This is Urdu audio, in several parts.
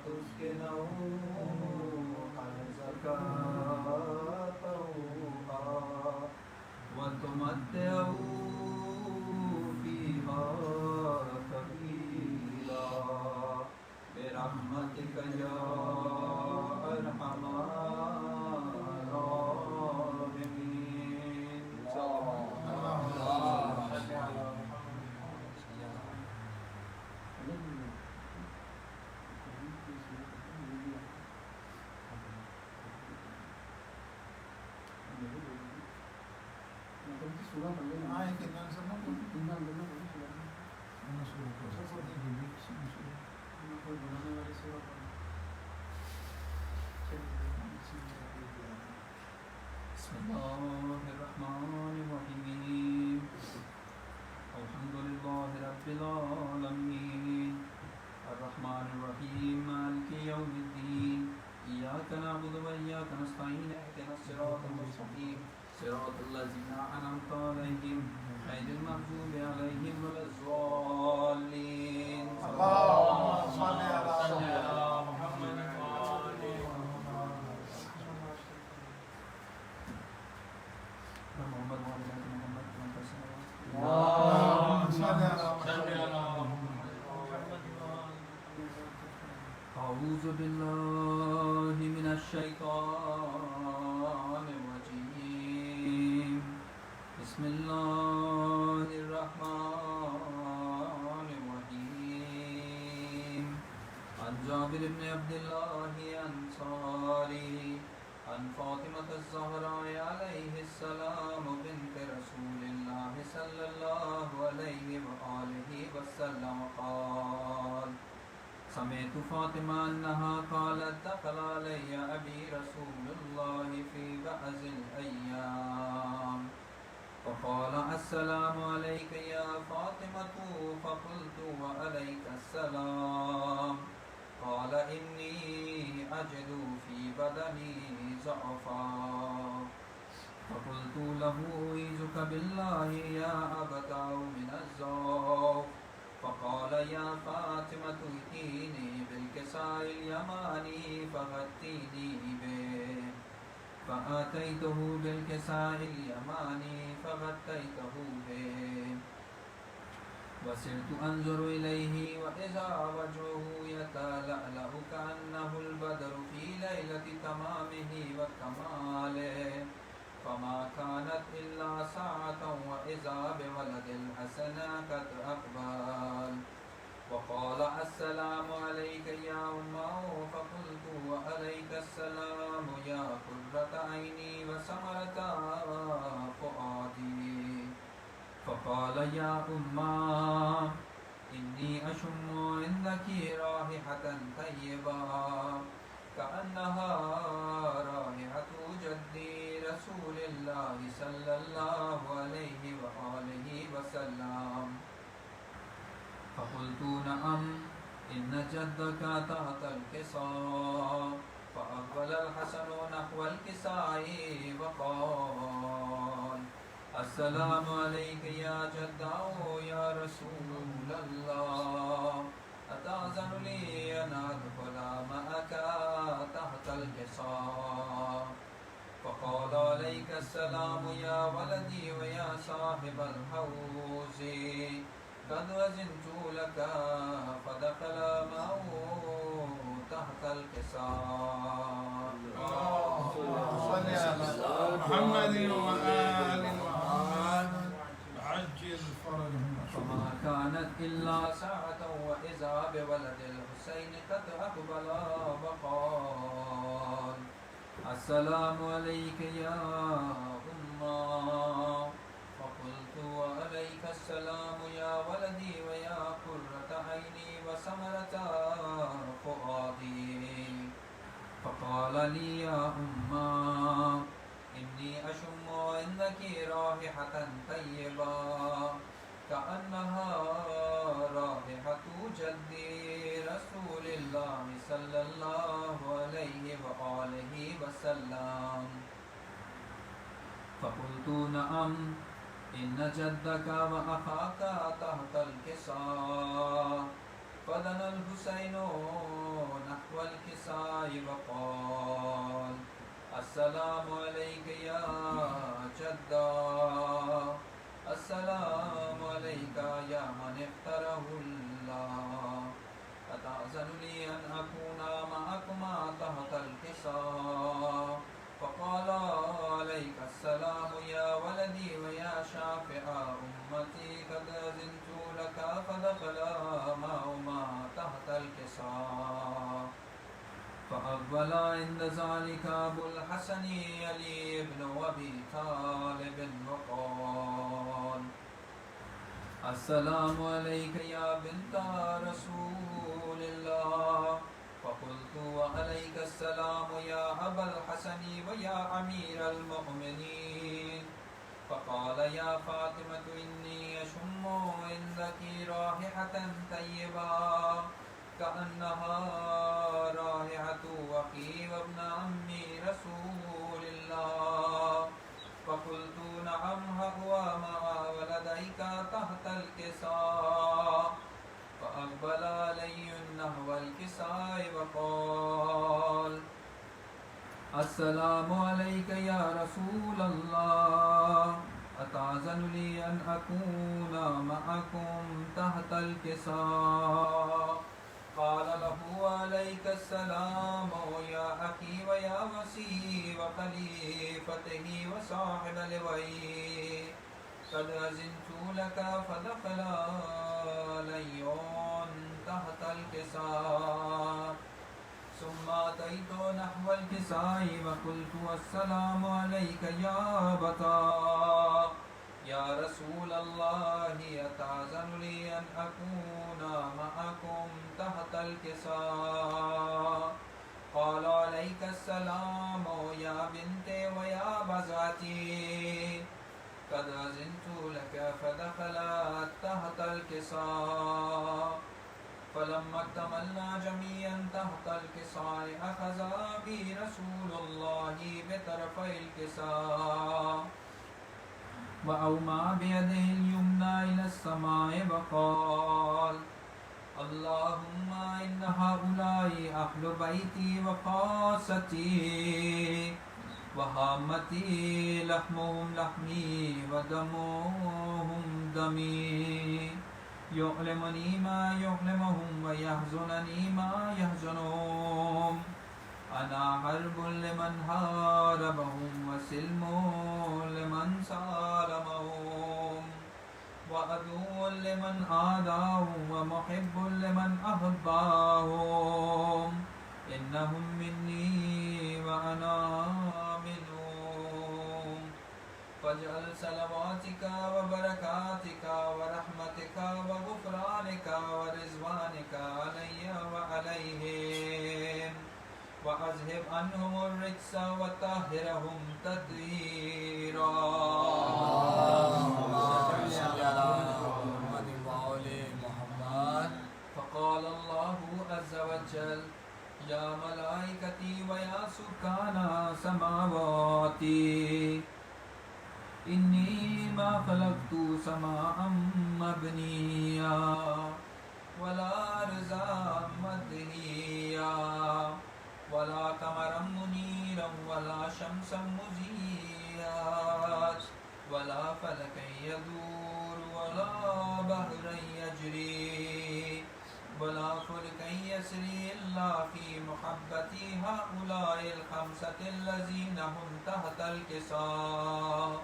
تسكنه حيزك وتمتعه فيها طويلا برحمتك يا أرحم الراحمين. بسم الله الرحمن الرحيم. الحمد لله رب العالمين الرحمن الرحيم مالك يوم الدين إياك نعبد وإياك نستعين اهدنا الصراط المستقيم صراط الذين أنعمت عليهم غير المغضوب عليهم ولا الضالين. اللهم صل على محمد محمد وعلى آل محمد كما صليت اللهم صل على أعوذ بالله من الشيطان الرجيم. بسم الله الرحمن الرحيم. عن جابر بن عبد الله الأنصاري عن فاطمة الزهراء عليه السلام بنت رسول الله صلى الله عليه وآله وسلم قال: سمعت فاطمة أنها قالت: دخل علي أبي رسول الله في بعض الأيام فقال: السلام عليك يا فاطمة. فقلت: وعليك السلام. قال: إني أجد في بدني ضعفا. فقلت له: أعيذك بالله يا أبتاه من الضعف. فقال: يا فاطمة ائتيني بالكساء اليماني فغطيني به. فآتيته بالكساء اليماني فغطيته به. وسرت أنظر إليه وإذا وجهه يتلألأ كأنه البدر في ليلة تمامه وكماله. فما كانت إلا ساعة وإذا بولد الحسن قد أقبل. وقال: السلام عليك يا أمه. فقلت: وعليك السلام يا قرة عيني وثمرة فؤادي. فقال: يا أمه إني أشم عندك رائحة طيبة كأنها رائحة جدي رسول الله صلى الله عليه وآله وسلم. فقلت: نعم إن جدك تحت الكساء. فأقبل الحسن نحو الكساء وقال: السلام عليك يا جداه يا رسول الله. أتأذن لي أن أدخل معك تحت الكساء؟ فقال: عليك السلام يا ولدي ويا صاحب الحوض. قد أذنت لك. فدخل معه تحت الكساء. صل على محمد وآل محمد عجل فرجهم. فما كانت إلا ساعة وإذا بولد الحسين قد أقبل وقال: السلام عليك يا أمه. فقلت: وعليك السلام يا ولدي ويا قرة عيني وثمرة فؤادي. فقال لي: يا أمه إني أشم عندك رائحة طيبة كأنها رائحة جدي رسول الله صلى الله عليه وآله وسلم. فقلت: نعم إن جدك وأخاك تحت الكساء. فدنا الحسين نحو الكساء وقال السلام عليك يا جدا السلام عليك يا من اختاره الله أتأذن لي أن أكون معكما تحت الكساء فقال عليك السلام يا ولدي ويا شافع أمتي قد أذنت لك فدخلا معهما تحت الكساء فأقبل عند ذلك أبو الحسن علي بن أبي طالب وقال السلام عليك يا بنت رسول الله فقلت وعليك السلام يا أبا الحسن ويا أمير المؤمنين فقال يا فاطمة إني أشم عندك رائحة طيبة كأنها رائحة أخي وابن عمي رسول الله فقلت نعم هو مع ولديك تحت الكساء فأقبل علي نحو الكساء وقال السلام عليك يا رسول الله أتأذن لي أن أكون معكم تحت الكساء قال له عليك السلام يا أخي ويا وسي وخليفته وصاحب لويه قد أذنت لك فدخل علي تحت الكساء ثم أتيت نحو الكساء وقلت السلام عليك يا أبتا يا رسول الله أتأذن لي أن أكون معكم تحت الكساء قال عليك السلام يا بنتي ويا بزاتي قد أذنت لك فدخلت تحت الكساء فلما اكتملنا جميعا تحت الكساء أخذ بي رسول الله بطرفي الكساء وأومى بيده اليمنى إلى السماء وقال اللهم إن هؤلاء أهل بيتي وخاصتي وهامتي لحمهم لحمي ودمهم دمي يؤلمني ما يؤلمهم ويحزنني ما يحزنهم أنا حرب لمن حاربهم وسلم لمن سالمهم وعدو لمن عاداهم ومحب لمن أحباهم إنهم مني وأنا منهم فاجعل صلواتك وبركاتك ورحمتك وغفرانك ورضوانك علي وعليهم وأذهب عنهم الرجس وطهرهم تطهيرا فقال الله عز وجل يا ملائكتي ويا سكان سماواتي إني ما خلقت سماء مبنيا ولا أرضا مدنيا ولا قمرا منيرا ولا شمسا مزيا ولا فلكا يدور ولا بحرا يجري ولا فلكا يسري إلا في محبة هؤلاء الخمسة الذين هم تحت الكساء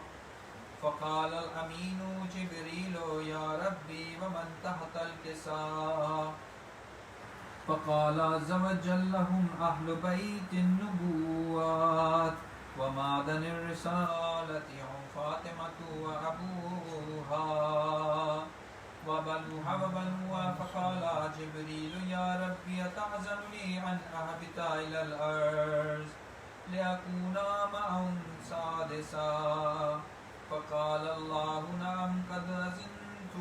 فقال الأمين جبريل يا ربي ومن تحت الكساء فقال عز وجل لهم أهل بيت النبوات ومعدن الرسالة هم فاطمة وأبوها وبنوها فقال جبريل يا ربي أتأذن لي أن أهبط إلى الأرض لأكون معهم سادسا فقال الله نعم قد أذنت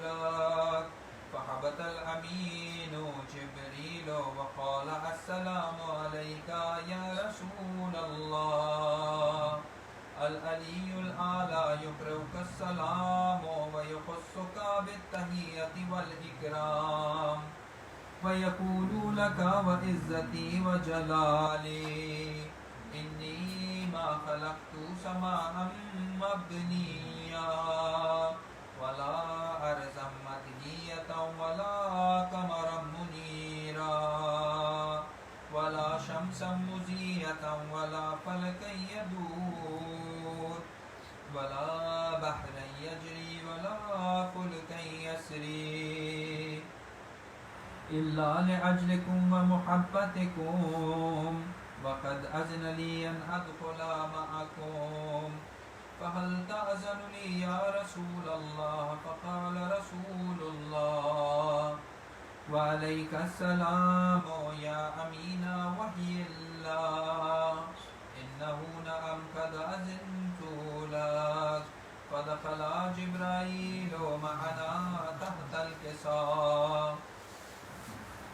لك فهبط الأمين جبريل وقال السلام عليك يا رسول الله العلی الأعلى يقرئك السلام ويخصك بالتحية والإكرام ويقول لك وعزتي وجلالي إني ما خلقت سماء مبنيا ولا أرضا مدنية ولا قمرا منيرا ولا شمسا مزية ولا فلكا يدور ولا بحرا يجري ولا فلكا يسري إلا لأجلكم ومحبتكم وقد أذن لي أن أدخل معكم فهل تأذن لي يا رسول الله فقال رسول الله وعليك السلام يا أمين وحي الله إنه نعم قد أذنت لك فدخل جبرائيل معنا تحت الكساء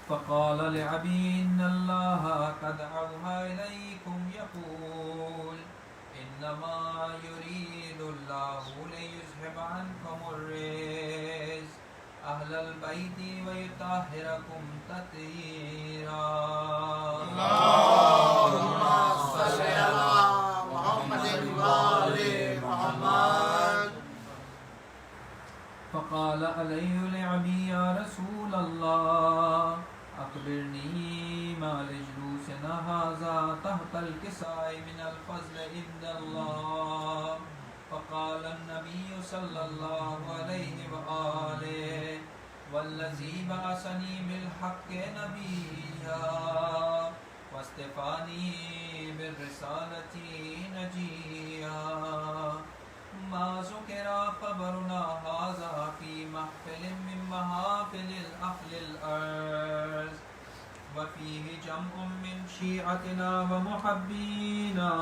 فقال لعبي إن الله قد أوحى إليكم يقول إنما يريد الله ليذهب عنكم الرجس أهل البيت ويطهركم تطهيرا اللهم صل على محمد وآل محمد. فقال علي لعبي يا رسول الله أخبرني ما لجلوسنا هذا تحت الكساء من الفضل عند الله فقال النبي صلى الله عليه وآله والذي بعثني بالحق نبيا واصطفاني بالرسالة نجيا ما ذكر خبرنا هذا في محفل من محافل أهل الأرض وفيه جمع من شيعتنا ومحبينا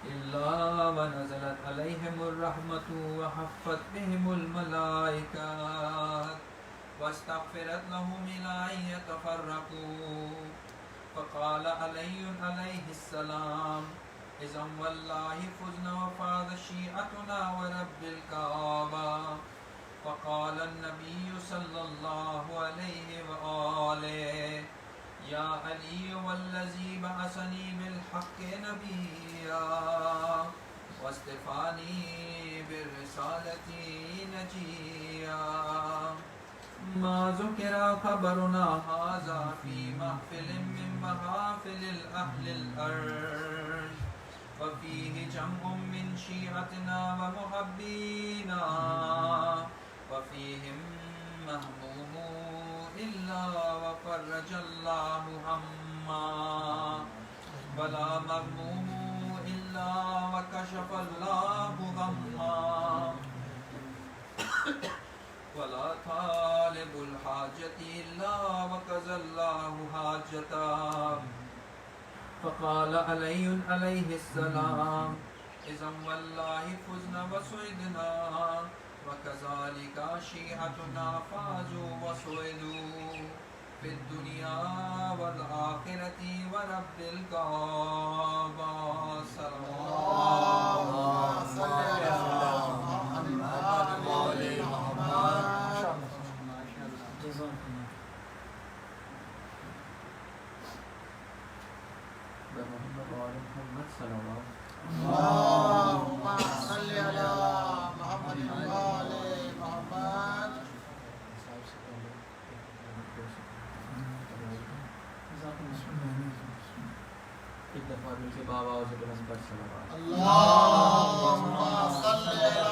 إلا ونزلت عليهم الرحمة وحفت بهم الملائكة واستغفرت لهم إلى أن يتفرقوا فقال علي عليه السلام إذن والله فزنا وفاز شيعتنا ورب الكعبة فقال النبي صلى الله عليه وآله يا علي والذي بعثني بالحق نبيا واصطفاني بالرسالة نجيا ما ذكر خبرنا هذا في محفل من محافل الأهل الأرض وفيه جمع من شيعتنا ومحبينا وفيهم مهموم إلا وفرج الله هما ولا مغموم إلا وكشف الله غما ولا طالب الحاجة إلا وقضى الله حاجته فقال علي عليه السلام إذن والله فزنا وسعدنا وكذلك شيعتنا فازوا وسعدوا في الدنيا والآخرة ورب الكعبة صلى الله عليه وسلم. اللهم صل على محمد وآل محمد. ایک دفعہ دل سے بابا سے بلند پر صلوات. اللهم صل على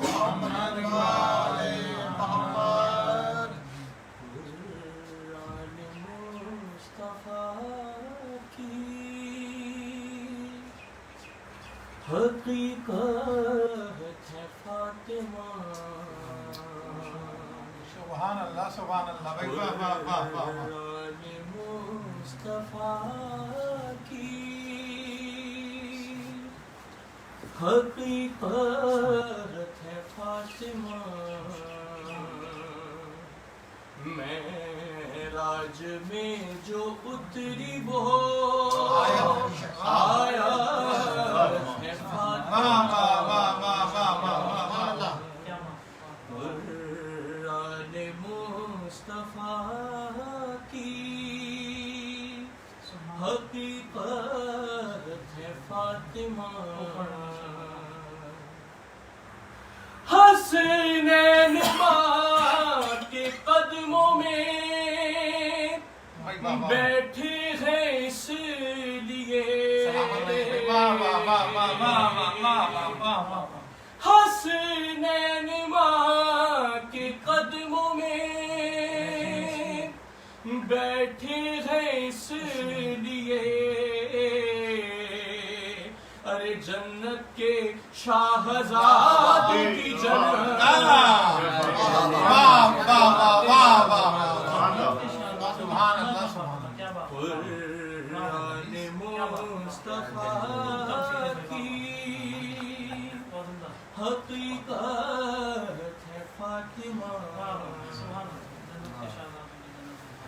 محمد وآل محمد. حقیقت ہے فاطمہ. سبحان اللہ سبحان اللہ. واہ واہ واہ واہ. مصطفیٰ کی حقیقت ہے فاطمہ. میرا معراج میں جو اتری وہ آیا ہے واہ واہ واہ واہ واہ واہ واہ قرآن مصطفیٰ کی حقیقت ہے فاطمہ حسنین ماں کے قدموں میں بیٹھے ہیں اس لیے حسنین ماں کے قدموں میں بیٹھے ہیں اس لیے ارے جنت کے شاہزاد کی جنت قرآن مصطفیٰ کی حقیقت ہے فاطمہ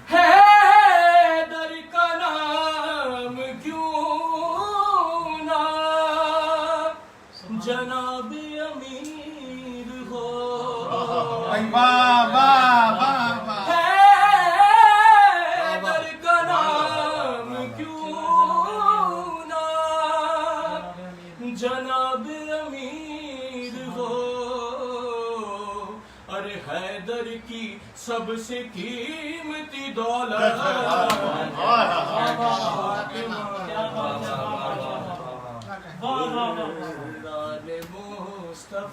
حیدر کا نام کیوں نہ جناب امیر ہو حیدر کا نام کیوں نہ جناب امیر ہو ارے حیدر کی سب سے قیمتی دولت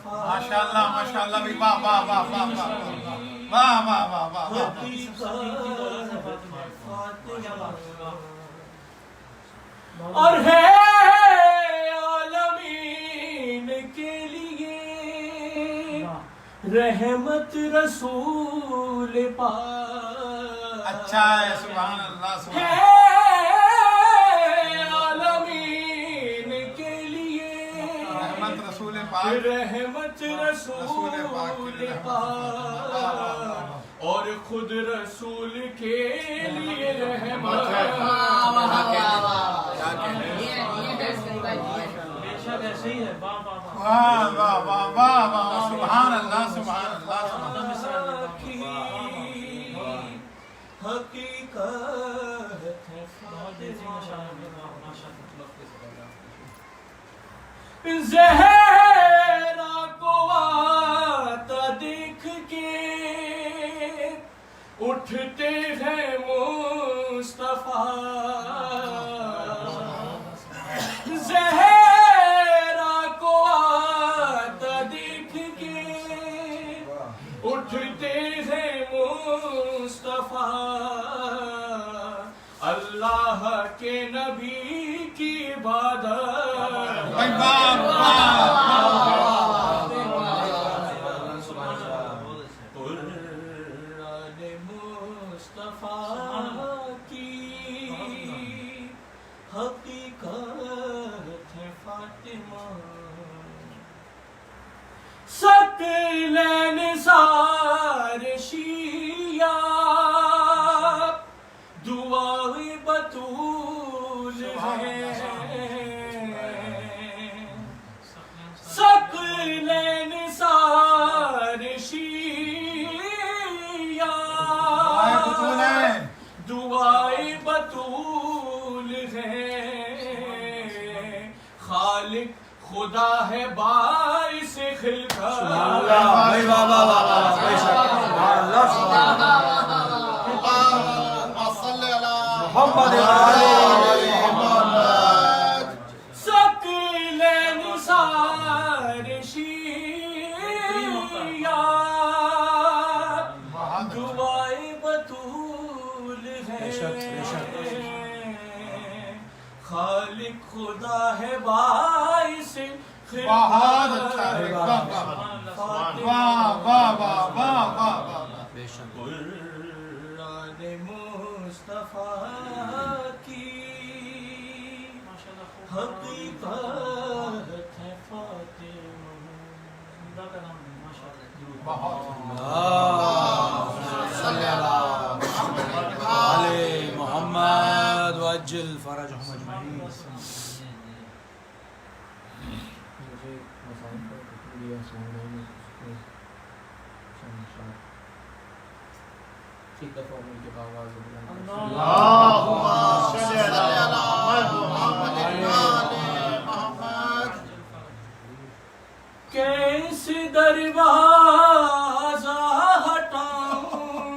ماشاءاللہ ماشاءاللہ بھی واہ واہ واہ واہ واہ واہ واہ واہ اور ہے عالمین کے لیے رحمت رسول پاک اچھا ہے سبحان اللہ سبحان ہے عالمین کے لیے رحمت رسول پاک رحمت رسول پاک اور خود رسول کے لیے رحمت واہ واہ واہ واہ واہ سبحان اللہ سبحان اللہ حقیقت ہے زہرا کو آتا دیکھ کے اٹھتے ہیں مصطفیٰ زہرا کو آتا دیکھ کے اٹھتے ہیں مصطفیٰ اللہ کے نبی کی عبادت قرآن مصطفیٰ کی حقیقت ہے فاطمہ ثقلین سار شیعہ دعائے بطول ہے ثقلین سار شیعہ دعائے بطول ہے خالق خدا ہے باعث خلقت ثقلین سار شیعہ دعائے بطول ہے خالق خدا ہے باعث بہت اچھا ہے واہ واہ واہ واہ واہ واہ قرآن مصطفیٰ کی حقیقت ہے فاطمہ بہت عجل فرجهم اجمعین. اللهم صل على محمد محمد. کیسے دروازہ ہٹاؤں،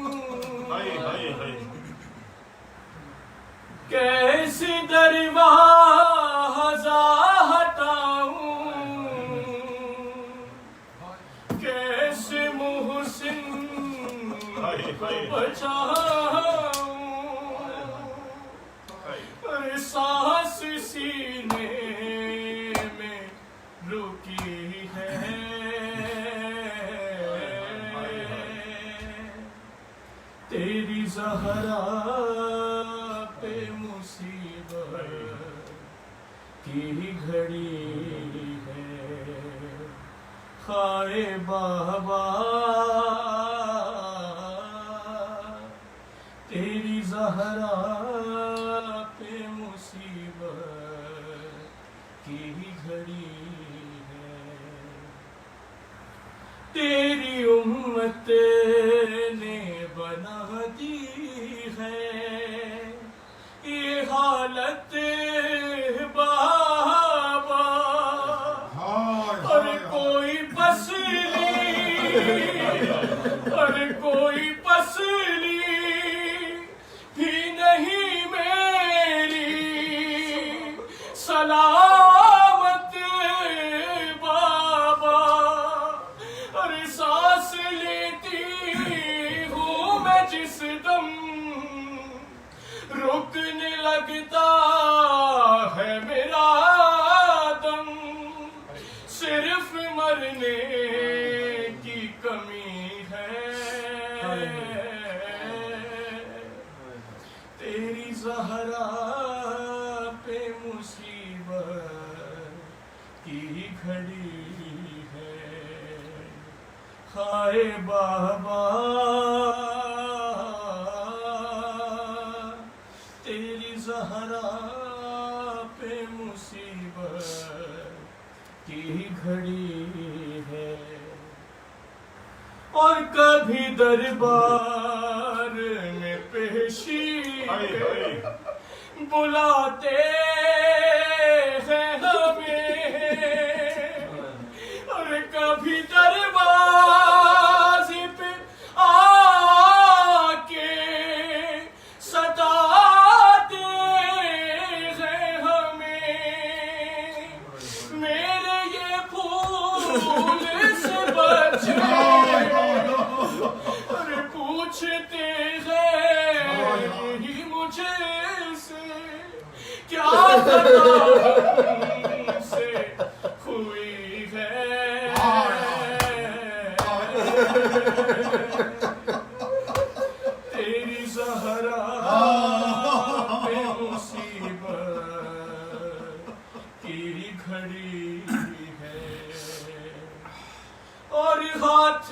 کیسے دروازہ ہٹاؤں، کیسے محسن کو بچاؤں، سانس سینے میں رکی ہے، تیری زہرا پہ مصیبت کی گھڑی ہے، خائے بابا تیری زہرا پہ مصیبت کی گھڑی ہے، تیری امت نے بنا دی ہے یہ حالت بابا، اور کوئی پسلی، اور کوئی پسلی بھی نہیں میری سلامت بابا، اور سانس لیتی ہوں میں جس دم رکنے لگتا ہے میرا دم، صرف مرنے کی کمی ہے، تیری زہرا پہ مصیبت کی گھڑی ہے، خائے بابا تیری زہرا پہ مصیبت کی گھڑی ہے، اور کبھی دربار میں پیشی بلاتے ہیں ہمیں، اور کبھی دروازے پہ آ کے ستاتے ہیں ہمیں، میرے یہ پھول سے بچے اور پوچھتے ہیں ہی مجھے سے کیا خطا ہم سے ہوئی ہے، تیری زہرا پہ مصیبت کی گھڑی ہے، اور ہاتھ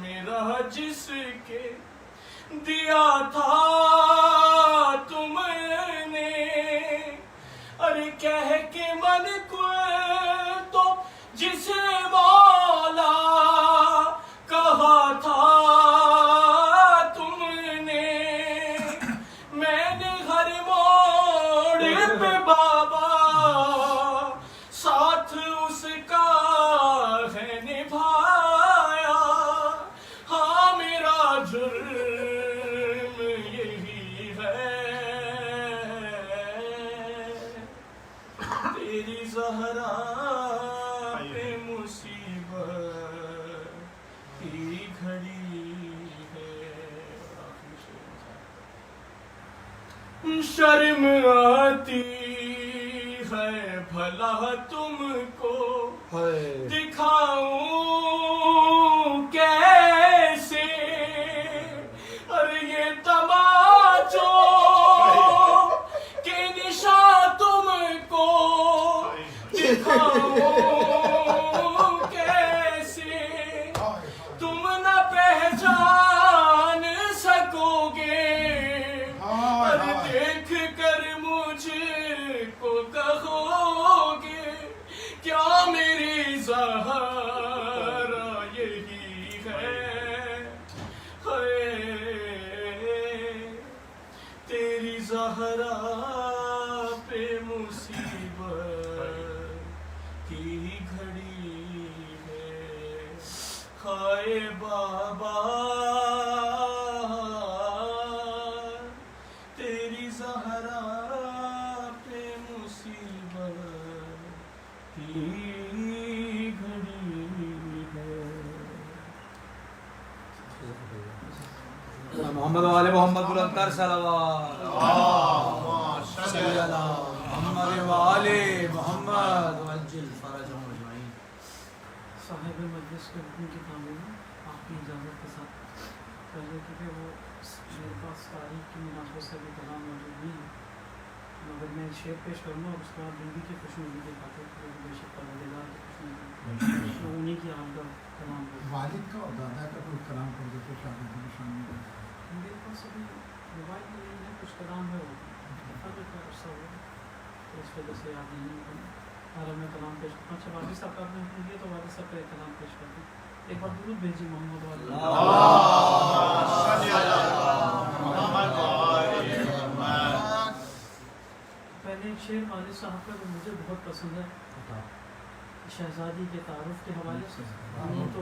میرا جس کے دیا تھا تم نے، ارے کہہ کے من کو تو جسے مولا کہا تھا تم نے، میں نے ہر موڑ پہ بابا ساتھ اس کا ہے نبھایا، ہاں میرا جرم یہی ہے، تیری زہرا پہ مصیبت کی گھڑی ہے. شرم آتی ہے بھلا تم کو دکھاؤں کیسے، اور یہ تماچوں کے نشان تم کو دکھاؤں کیسے، تم نہ پہچان سکو گے زہرا پہ مصیبت کی گھڑی ہے، ہائے بابا تیری زہرا پہ مصیبت کی گھڑی ہے۔ محمد والے محمد بلند کر صلوات صلی اللہ محمد والے محمد وجل فرجهم اجمعین۔ صاحب مجلس کے حکم کی تعمیل آپ کی اجازت کے ساتھ پہلے کیونکہ وہ میرے پاس تاریخ کی مناسبت سے بھی کلام موجود نہیں ہے، مگر میں شعر پیش کروں گا اور اس کے بعد بیوی کی خوشنودی کے خاطر بے شک پروردگار کی خوشنودی انہیں کی آمدہ کلام ہوگا۔ والد کا اور دادا کا کوئی کلام پڑھ دیتے شادی کی شامل ہے۔ میرے پاس ابھی موبائل میں نہیں ہے، کچھ کلام ہے وہ کا عرصہ ہوا تو اس وجہ سے یاد نہیں ہے، اور میں کلام پیش کرتا ہوں۔ اچھا والد صاحب کا آپ نے حکم دیا تو والد صاحب کا ایک کلام پیش کرتا ہوں۔ ایک بار درود بھیجیے محمد والے پہلے ایک شعر والد صاحب کا جو مجھے بہت پسند ہے، شہزادی کے تعارف کے حوالے سے تو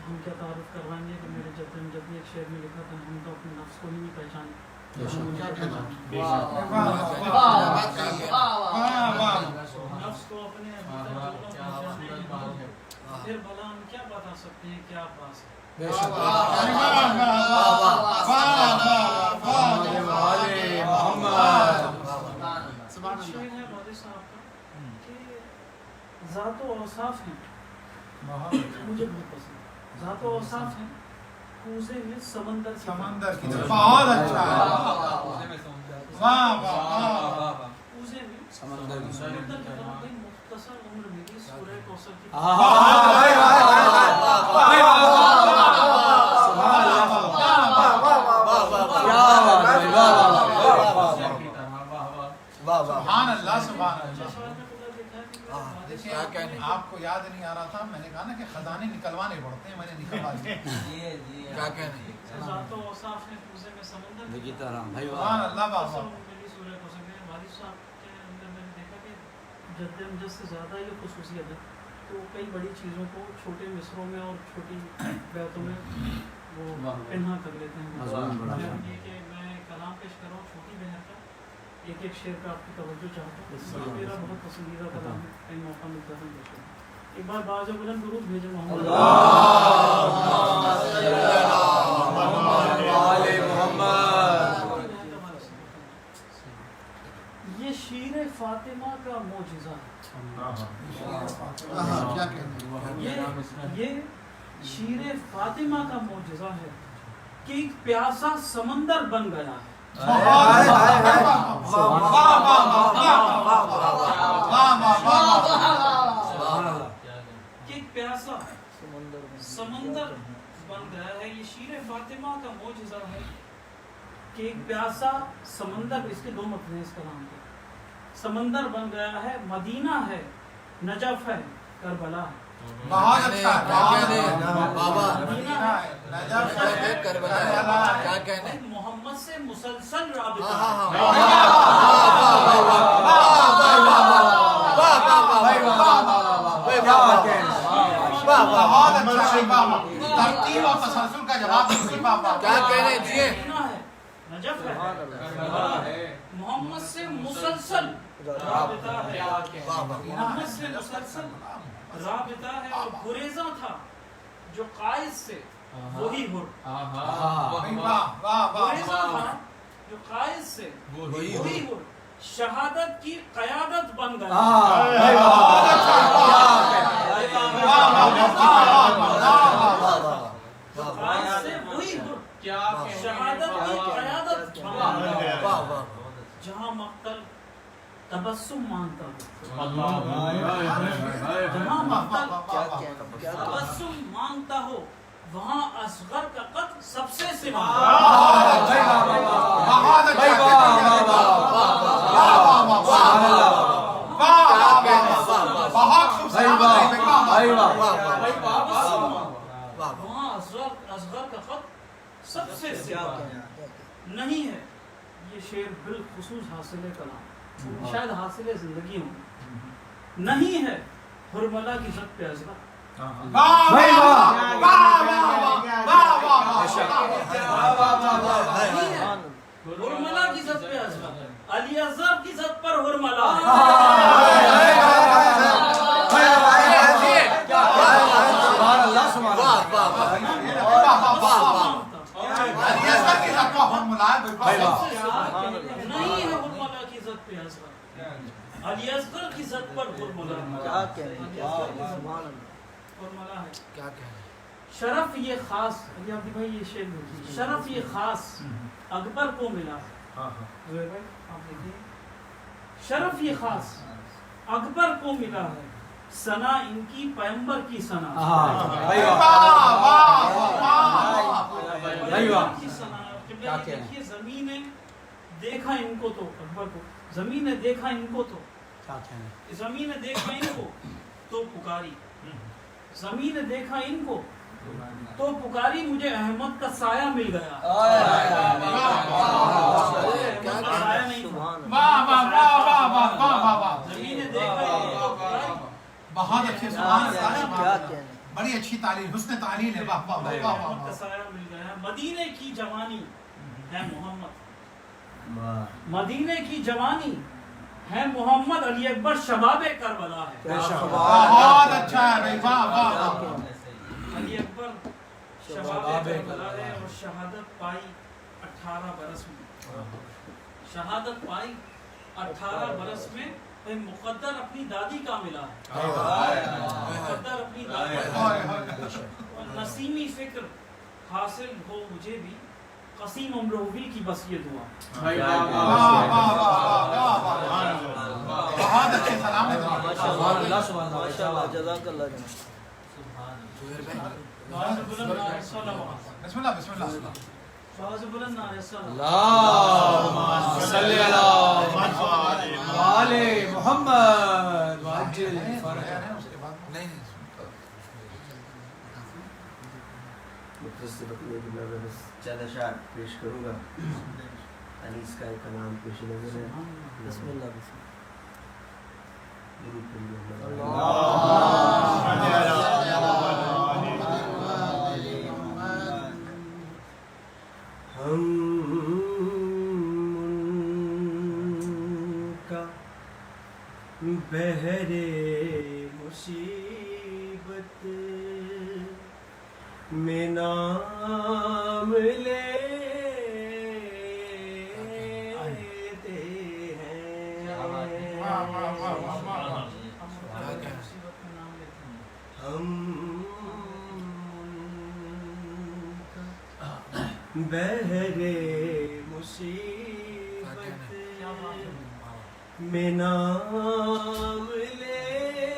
ہم کیا تعارف کروائیں گے کہ میرے جد نے ایک شعر میں لکھا تھا ہم تو اپنے نفس کو ہی نہیں پہچانے، نفس کو اپنے پھر بھلا ہم کیا بتا سکتے ہیں کیا باس ہے۔ شعر ہے والد صاحب کا کہ ذات و اوصاف ہیں مجھے بہت پسند، ذات و اوصاف ہیں کوزے میں سمندر کی بہت اچھا ہے، واہ واہ کوزے میں سمندر کی سمندر کی طرح بھائی مختصر عمر میری سورہ کوثر کی سبحان اللہ سبحان اللہ۔ دیکھیں آپ کو یاد نہیں آ رہا تھا، میں نے کہا نا کہ خزانے نکلوانے پڑتے ہیں، میں نے نکلوا دیے۔ ذات و اوصاف ہیں کوزے میں سمندر کی طرح سبحان اللہ مختصر بابا۔ عمر میری سورہ کوثر میں والد صاحب کے اندر میں نے دیکھا کہ جد امجد سے زیادہ یہ خصوصیت ہے تو کئی بڑی چیزوں کو چھوٹے مصروں میں اور چھوٹی بیتوں میں وہ پنہا کر لیتے ہیں۔ یہ کہ میں کلام پیش کر رہا ہوں چھوٹی بہر کا، ایک ایک شعر پہ آپ کی توجہ چاہتا ہوں، یہ میرا بہت پسندیدہ کلام ہے، کئی موقع ملتا ہے پیش کروں۔ ایک بار باز بلند درود بھیجے محمد یہ شیر فاطمہ کا معجزہ ہے، یہ شیر فاطمہ کا معجزہ ہے کہ ایک پیاسا سمندر بن گیا ہے۔ ایک پیاسا سمندر بن گیا ہے، یہ شیر فاطمہ کا معجزہ ہے کہ ایک پیاسا سمندر، اس کے دو مطلب ہیں اس کلام کے، سمندر بن گیا ہے، مدینہ ہے، نجف ہے، کربلا ہے۔ بہت اچھا محمد سے مسلسل رابطہ ترتیب اور تسلسل کا جواب کیا کہنے جی نجف ہے، محمد سے مسلسل رابطہ ہے، محمد سے مسلسل رابطہ ہے، اور گریزہ تھا جو قائد سے وہی ہر، گریزہ تھا جو قائد سے وہی ہر، شہادت کی قیادت بن گیا، قائد سے وہی ہر، شہادت کی قیادت بن گیا، جہاں مقتل تبسم مانگتا ہو، جہاں مقتل تبسم مانگتا ہو وہاں اصغر کا قد سب سے سوا، وہاں اصغر کا قد سب سے سوا نہیں ہے، یہ شعر بالخصوص حاصل کلام شاید حاصل زندگی ہوں نہیں ہے حرملا کی ست پہ عزرا حرملا کی ست پہ عزرا علی اصغر کی ست پر حرملا نہیں ہے حرملا کی ذات پہ عزرا علی اصغر کی ذات پر حرملا ہے شرف یہ خاص علی عبدی بھائی یہ شعر شرف یہ خاص اکبر کو ملا ہے زہیر بھائی آپ دیکھیے شرف یہ خاص اکبر کو ملا ہے ثنا ان کی پیغمبر کی ثنا دیکھیے زمین نے دیکھا ان کو تو اکبر کو زمین نے دیکھا ان کو تو زمین نے دیکھا ان کو تو پکاری زمین نے دیکھا ان کو تو پکاری مجھے احمد کا سایہ مل گیا سایہ نہیں زمین نے دیکھا ان کو بہت اچھے سبحان اللہ بڑی اچھی تعلیم حسن تعلیم ہے واہ واہ واہ واہ کا سایہ مل گیا مدینے کی جوانی ہے محمد مدینے کی جوانی ہے محمد علی اکبر شباب کربلا ہے بہت اچھا ہے بھائی واہ واہ علی اکبر شباب کربلا ہے اور شہادت پائی 18 برس میں شہادت پائی 18 برس میں مقدر اپنی دادی کا ملا ہے مقدر اپنی دادی نسیمی فکر حاصل ہو مجھے بھی قسیم امروی کی بس یہ دعا بہت اچھے سلام بسم اللہ بسم اللہ اللہم صلی علی محمد وعجل فرجہ چند اشعار پیش کروں گا انیس کا ایک کلام پیش نظر ہے بسم اللہ ہم کا بہرے مصیبت میں نام لیتے ہیں ہم بہرے مصیبت میں نام لیتے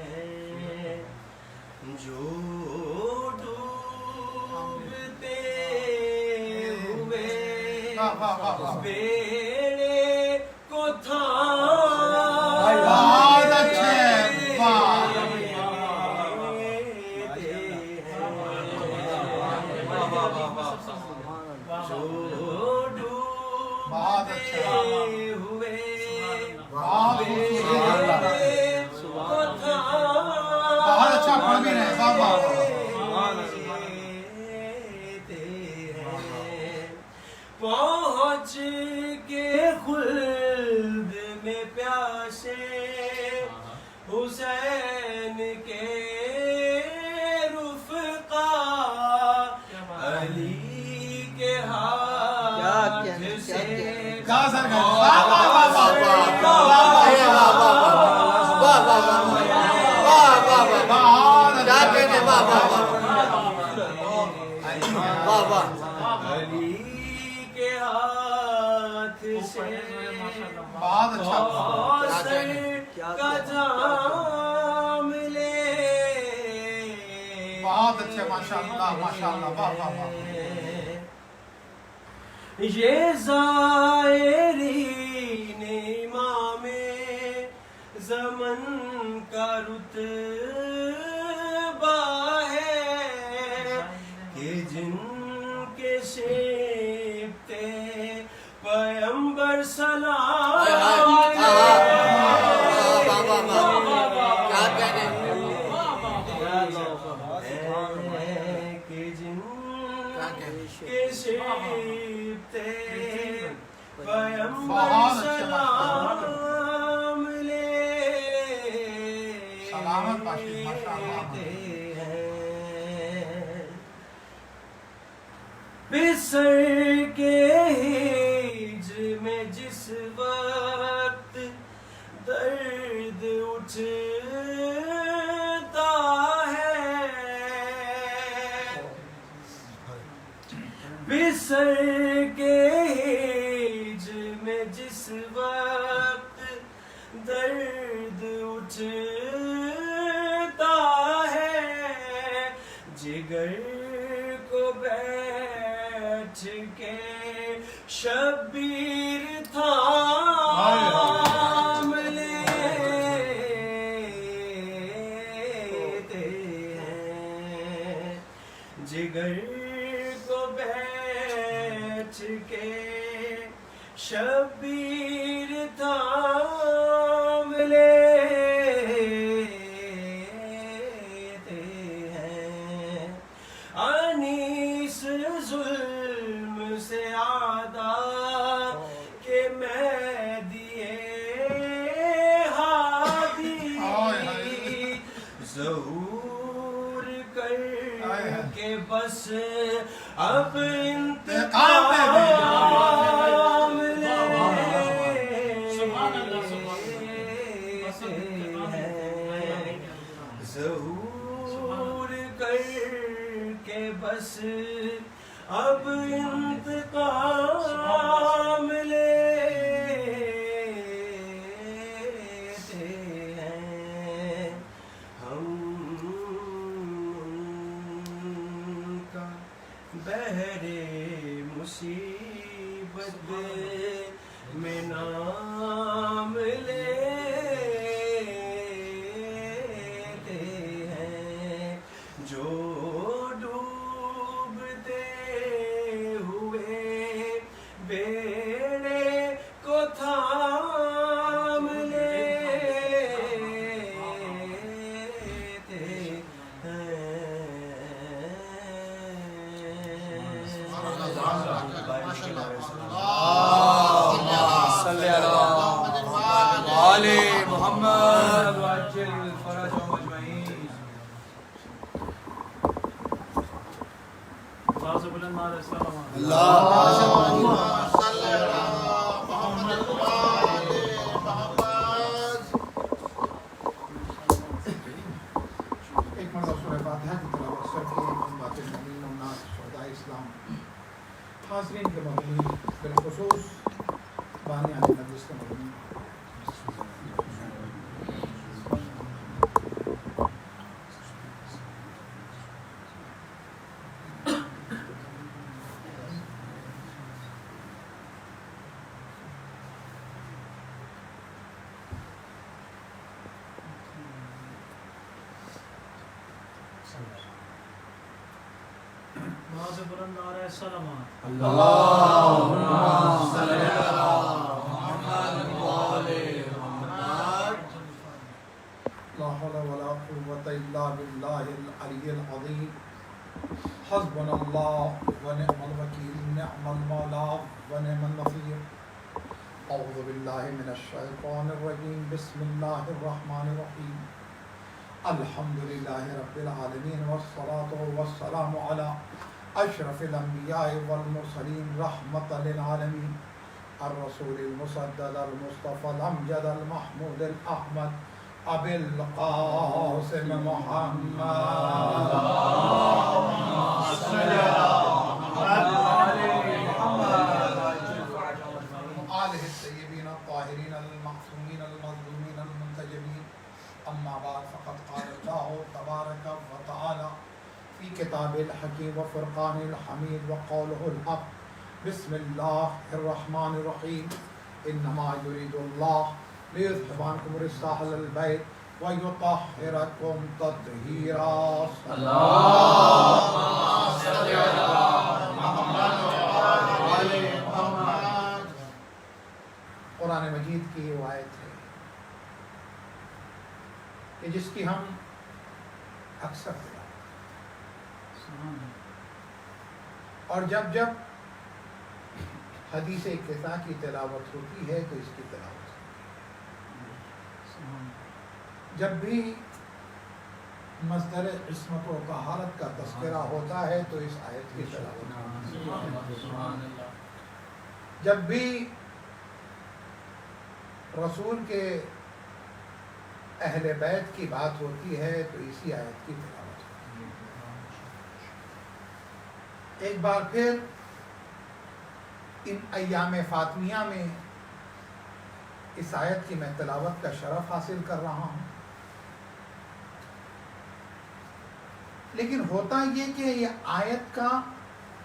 ہیں جو ڈوبتے ہوئے بیڑے کو پہنچ کے خلد میں پیاسے حسین کے رفقا علی کے ہاتھ سے یہ زائرین امام زمن کا رتبہ ہے کہ جن کے کے شیبتے پیمبر بہت اچھے سلام سلامت باشید، ماشاءاللہ۔ لیتے ہیں بسر کے ہجر میں جس وقت درد اٹھتا ہے، بسر کے ہجر میں جس وقت درد اٹھتا ہے، جگر کو بیٹھ کے شبیر تھام لیتے ہیں، جگر کو بیٹھ کے شبیر تھام لیتے ہیں، انیس ظلم سے آدھا کہ میں دیے ہادی ظہور کر کے بس اب انتقام ظہور کر کے بس اب انتقام لیتے ہیں، ہم کا بحر مصیبت میں نام لیتے ہیں، جو ڈوبتے ہوئے بیڑے کو تھام لیتے صلی اللہ علیہ محمد وعجل فرجهم اجمعین. آواز بلند نعرہ السلام ایک مرتبہ سورہ فاتحہ کی تلاوت کر کے ہم باتیں مومنین و ناس شہداء اسلام حاضرین کے مدنی بالخصوص بانی علی مجلس کے مدنی آواز بلند نعرہ السلام اللہم صلی اللہ محمد وآلہ محمد. لا حول ولا قوة الا بالله العلي العظيم. حسبنا الله ونعم الوكيل، نعم المولى ونعم النصير. اعوذ بالله من الشيطان الرجيم، بسم الله الرحمن الرحيم. الحمد لله رب العالمين، والصلاة والسلام على اشرف الانبیاء والمرسلین رحمت للعالمین، الرسول المسدد المصطفى الامجد المحمود الاحمد ابی القاسم محمد آلہ الطیبین الطاہرین المعصومین المظلومین المنتجبین. اما بعد فقد قال اللہ تبارک و تعالی في كتاب الحكيم وفرقان الحميد وقوله الحق. بسم الله الرحمن الرحيم. إنما يريد الله ليذهب عنكم الرجس أهل البيت ويطهركم تطهيرا. اللهم صل على محمد وآل محمد. قرآن مجید کی یہ آیت ہے کہ جس کی ہم اکثر اور جب جب حدیث قطع کی تلاوت ہوتی ہے تو اس کی تلاوت ہوتی ہے. جب بھی مصدر عصمت و طہارت کا تذکرہ ہوتا ہے تو اس آیت کی تلاوت ہوتی ہے. جب بھی رسول کے اہل بیت کی بات ہوتی ہے تو اسی آیت کی تلاوت ہوتی ہے. ایک بار پھر ان ایام فاطمیہ میں اس آیت کی میں تلاوت کا شرف حاصل کر رہا ہوں. لیکن ہوتا یہ کہ یہ آیت کا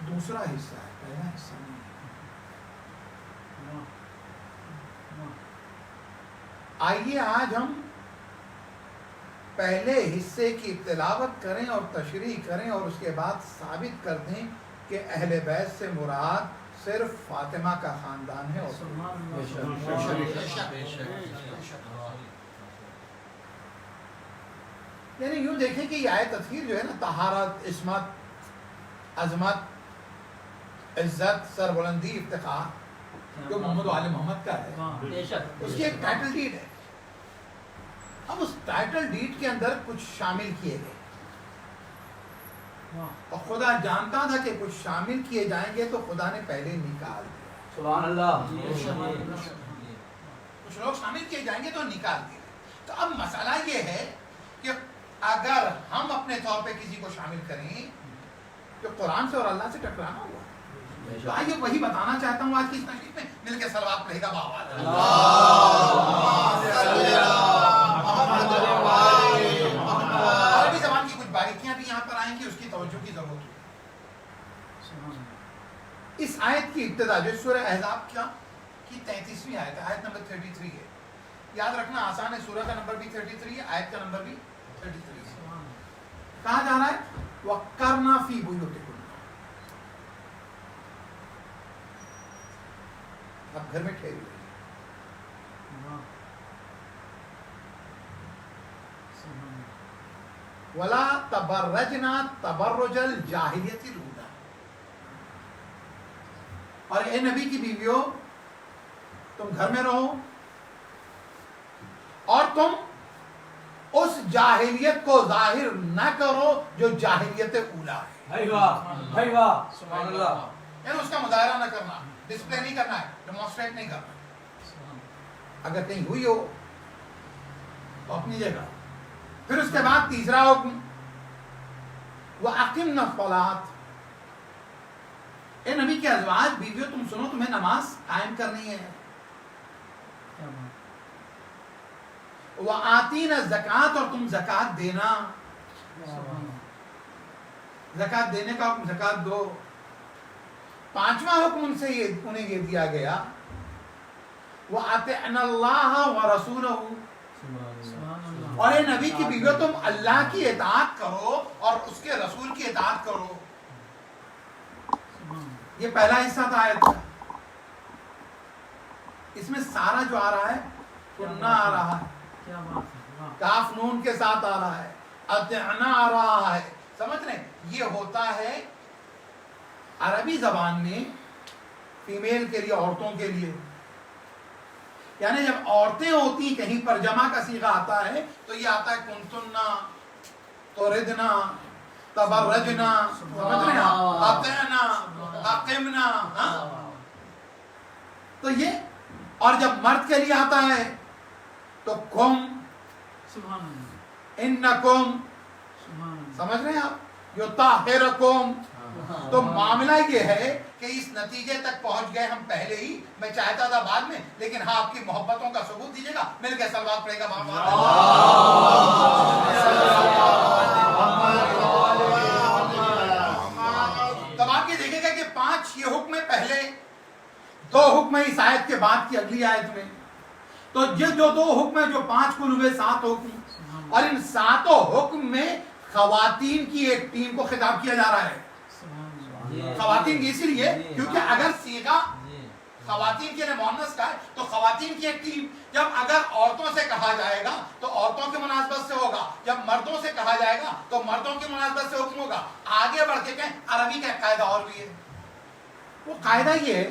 دوسرا حصہ ہے، پہلا حصہ نہیں ہے. آئیے آج ہم پہلے حصے کی تلاوت کریں اور تشریح کریں اور اس کے بعد ثابت کر دیں کہ اہل بیت سے مراد صرف فاطمہ کا خاندان ہے. اور یعنی یوں دیکھیں کہ یہ آیت تطہیر جو ہے نا، طہارت، عصمت، عظمت، عزت، سربلندی، افتخار، جو محمد و آل محمد کا ہے، اس کی ایک ٹائٹل ڈیڈ ہے. اب اس ٹائٹل ڈیڈ کے اندر کچھ شامل کیے گئے اور خدا جانتا تھا کہ کچھ شامل کیے جائیں گے تو خدا نے پہلے نکال دیا. سبحان اللہ. کچھ لوگ شامل کیے جائیں گے تو نکال دیا. تو اب مسئلہ یہ ہے کہ اگر ہم اپنے طور پہ کسی کو شامل کریں تو قرآن سے اور اللہ سے ٹکرانا ہوا. تو آئیے وہی بتانا چاہتا ہوں آج کی اس تشریح میں. مل کے صلوات پڑھے گا باوا. عربی زبان کی کچھ باریکیاں بھی یہاں پر آئیں گی، اس کی توجہ کی ضرورت ہوگی. اس آیت کی ابتدا جو سورہ احزاب کی 33ویں آیت ہے، آیت نمبر 33 ہے. یاد رکھنا آسان ہے، سورہ کا نمبر بھی 33 ہے، آیت کا نمبر بھی 33 ہے. کہا جا رہا ہے وَقَرْنَا فِي بُيُوتِكُنَّ. اب گھر میں ٹھہری ہوئی. وَلَا تَبَرَّجْنَا تَبَرُّجَ الْجَاهِلِيَّةِ الْأُولَىٰ. اور اے نبی کی بیویوں، تم گھر میں رہو اور تم اس جاہلیت کو ظاہر نہ کرو جو جاہلیت اولا ہے. بھائی واہ سبحان اللہ. یعنی اس کا مظاہرہ نہ کرنا، ڈسپلے نہیں کرنا ہے، ڈیمونسٹریٹ نہیں کرنا. اگر کہیں ہوئی ہو تو اپنی جگہ. پھر اس کے بعد تیسرا حکم وَأَقِمْنَا الصَّلَاةَ. اے نبی کے ازواج، بیویوں، تم سنو، تمہیں نماز قائم کرنی ہے. وَآتِينَ الزَّكَاةَ. اور تم زکوٰۃ دینا. زکوٰۃ دینے کا حکم، زکوٰۃ دو. پانچواں حکم ان سے انہیں یہ دیا گیا وَأَطِعْنَ اللَّهَ وَرَسُولَهُ. اور اے نبی کی بیویوں، تم اللہ کی اطاعت کرو اور اس کے رسول کی اطاعت کرو. یہ پہلا حصہ تھا آیت کا. اس میں سارا جو آ رہا ہے سننا آ رہا ہے، کاف نون کے ساتھ آ رہا ہے، اطعنا آ رہا ہے. سمجھ رہے ہیں؟ یہ ہوتا ہے عربی زبان میں فیمیل کے لیے، عورتوں کے لیے. یعنی جب عورتیں ہوتی کہیں پر جمع کا صیغہ آتا ہے تو یہ آتا ہے کنتنا، توردنا، تبرجنا. سمجھ رہے ہیں؟ اطعنا، اقمنا. تو یہ، اور جب مرد کے لیے آتا ہے تو کم، انکم. سمجھ رہے ہیں آپ؟ یطہرکم. تو معاملہ یہ ہے کہ اس نتیجے تک پہنچ گئے ہم پہلے ہی. میں چاہتا تھا بعد میں، لیکن ہاں آپ کی محبتوں کا ثبوت دیجیے گا. مل کے صلوات پڑھے گا. تب آپ یہ دیکھیں گا کہ 5 یہ حکم پہلے، 2 حکم اس آیت کے بعد کی اگلی آیت میں. تو یہ جو 2 حکم ہیں، جو 5 کل ہوئے 7 حکم، اور ان 7 حکم میں خواتین کی ایک ٹیم کو خطاب کیا جا رہا ہے. خواتین اسی لیے کیونکہ اگر صیغہ خواتین کے لیے مؤنث کا ہے تو خواتین کی ایک ٹیم. جب اگر عورتوں سے کہا جائے گا تو عورتوں کی مناسبت سے ہوگا، جب مردوں سے کہا جائے گا تو مردوں کی مناسبت سے حکم ہوگا. آگے بڑھ کے کہیں عربی کا ایک قاعدہ اور بھی ہے. وہ قاعدہ یہ ہے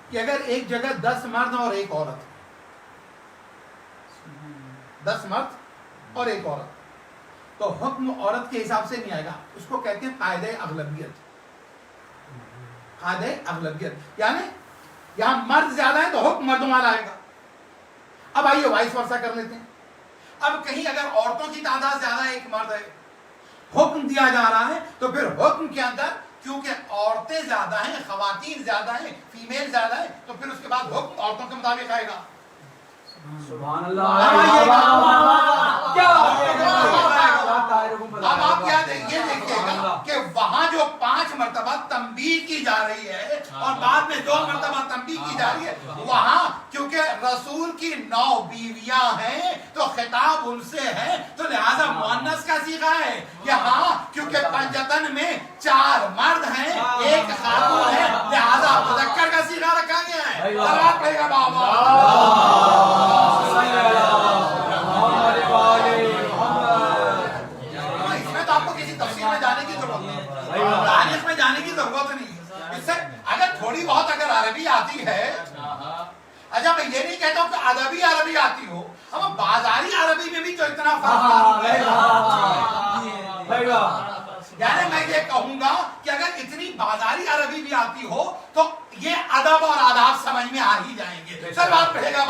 کہ اگر ایک جگہ 10 مرد اور ایک عورت، 10 مرد اور ایک عورت، تو حکم عورت کے حساب سے نہیں آئے گا، اس کو کہتے ہیں قاعدہ اغلبیت. قاعدہ اغلبیت یعنی یہاں مرد زیادہ ہے تو حکم مردوں والا آئے گا. اب آئیے وائس ورثہ کر لیتے ہیں. اب کہیں اگر عورتوں کی تعداد زیادہ ہے، ایک مرد ہے، حکم دیا جا رہا ہے، تو پھر حکم کے اندر کیونکہ عورتیں زیادہ ہیں، خواتین زیادہ ہیں، فیمیل زیادہ ہے، تو پھر اس کے بعد حکم عورتوں کے مطابق آئے گا. سبحان اب آپ یہ دیکھیے گا کہ وہاں جو 5 مرتبہ تنبیہ کی جا رہی ہے اور بعد میں 2 مرتبہ تنبیہ کی جا رہی ہے، وہاں کیونکہ رسول کی 9 بیویاں ہیں تو خطاب ان سے ہے، تو لہذا مؤنث کا صیغہ ہے. یہاں کیونکہ پنجتن میں 4 مرد ہیں، 1 خاتون ہے، لہذا مذکر کا صیغہ رکھا گیا ہے. صلوات پڑھے گا بابا. جانے کی ضرورت نہیں، تاریخ میں جانے کی ضرورت نہیں. اس سے اگر تھوڑی بہت اگر عربی آتی ہے، اچھا میں یہ نہیں کہتا ہوں کہ ادبی عربی آتی ہو، ہم بازاری عربی میں بھی تو اتنا فرق ہے. یعنی میں یہ کہوں گا کہ اگر اتنی بازاری عربی بھی آتی ہو تو یہ ادب اور آداب سمجھ میں آ ہی جائیں گے. سر بات پڑھے گا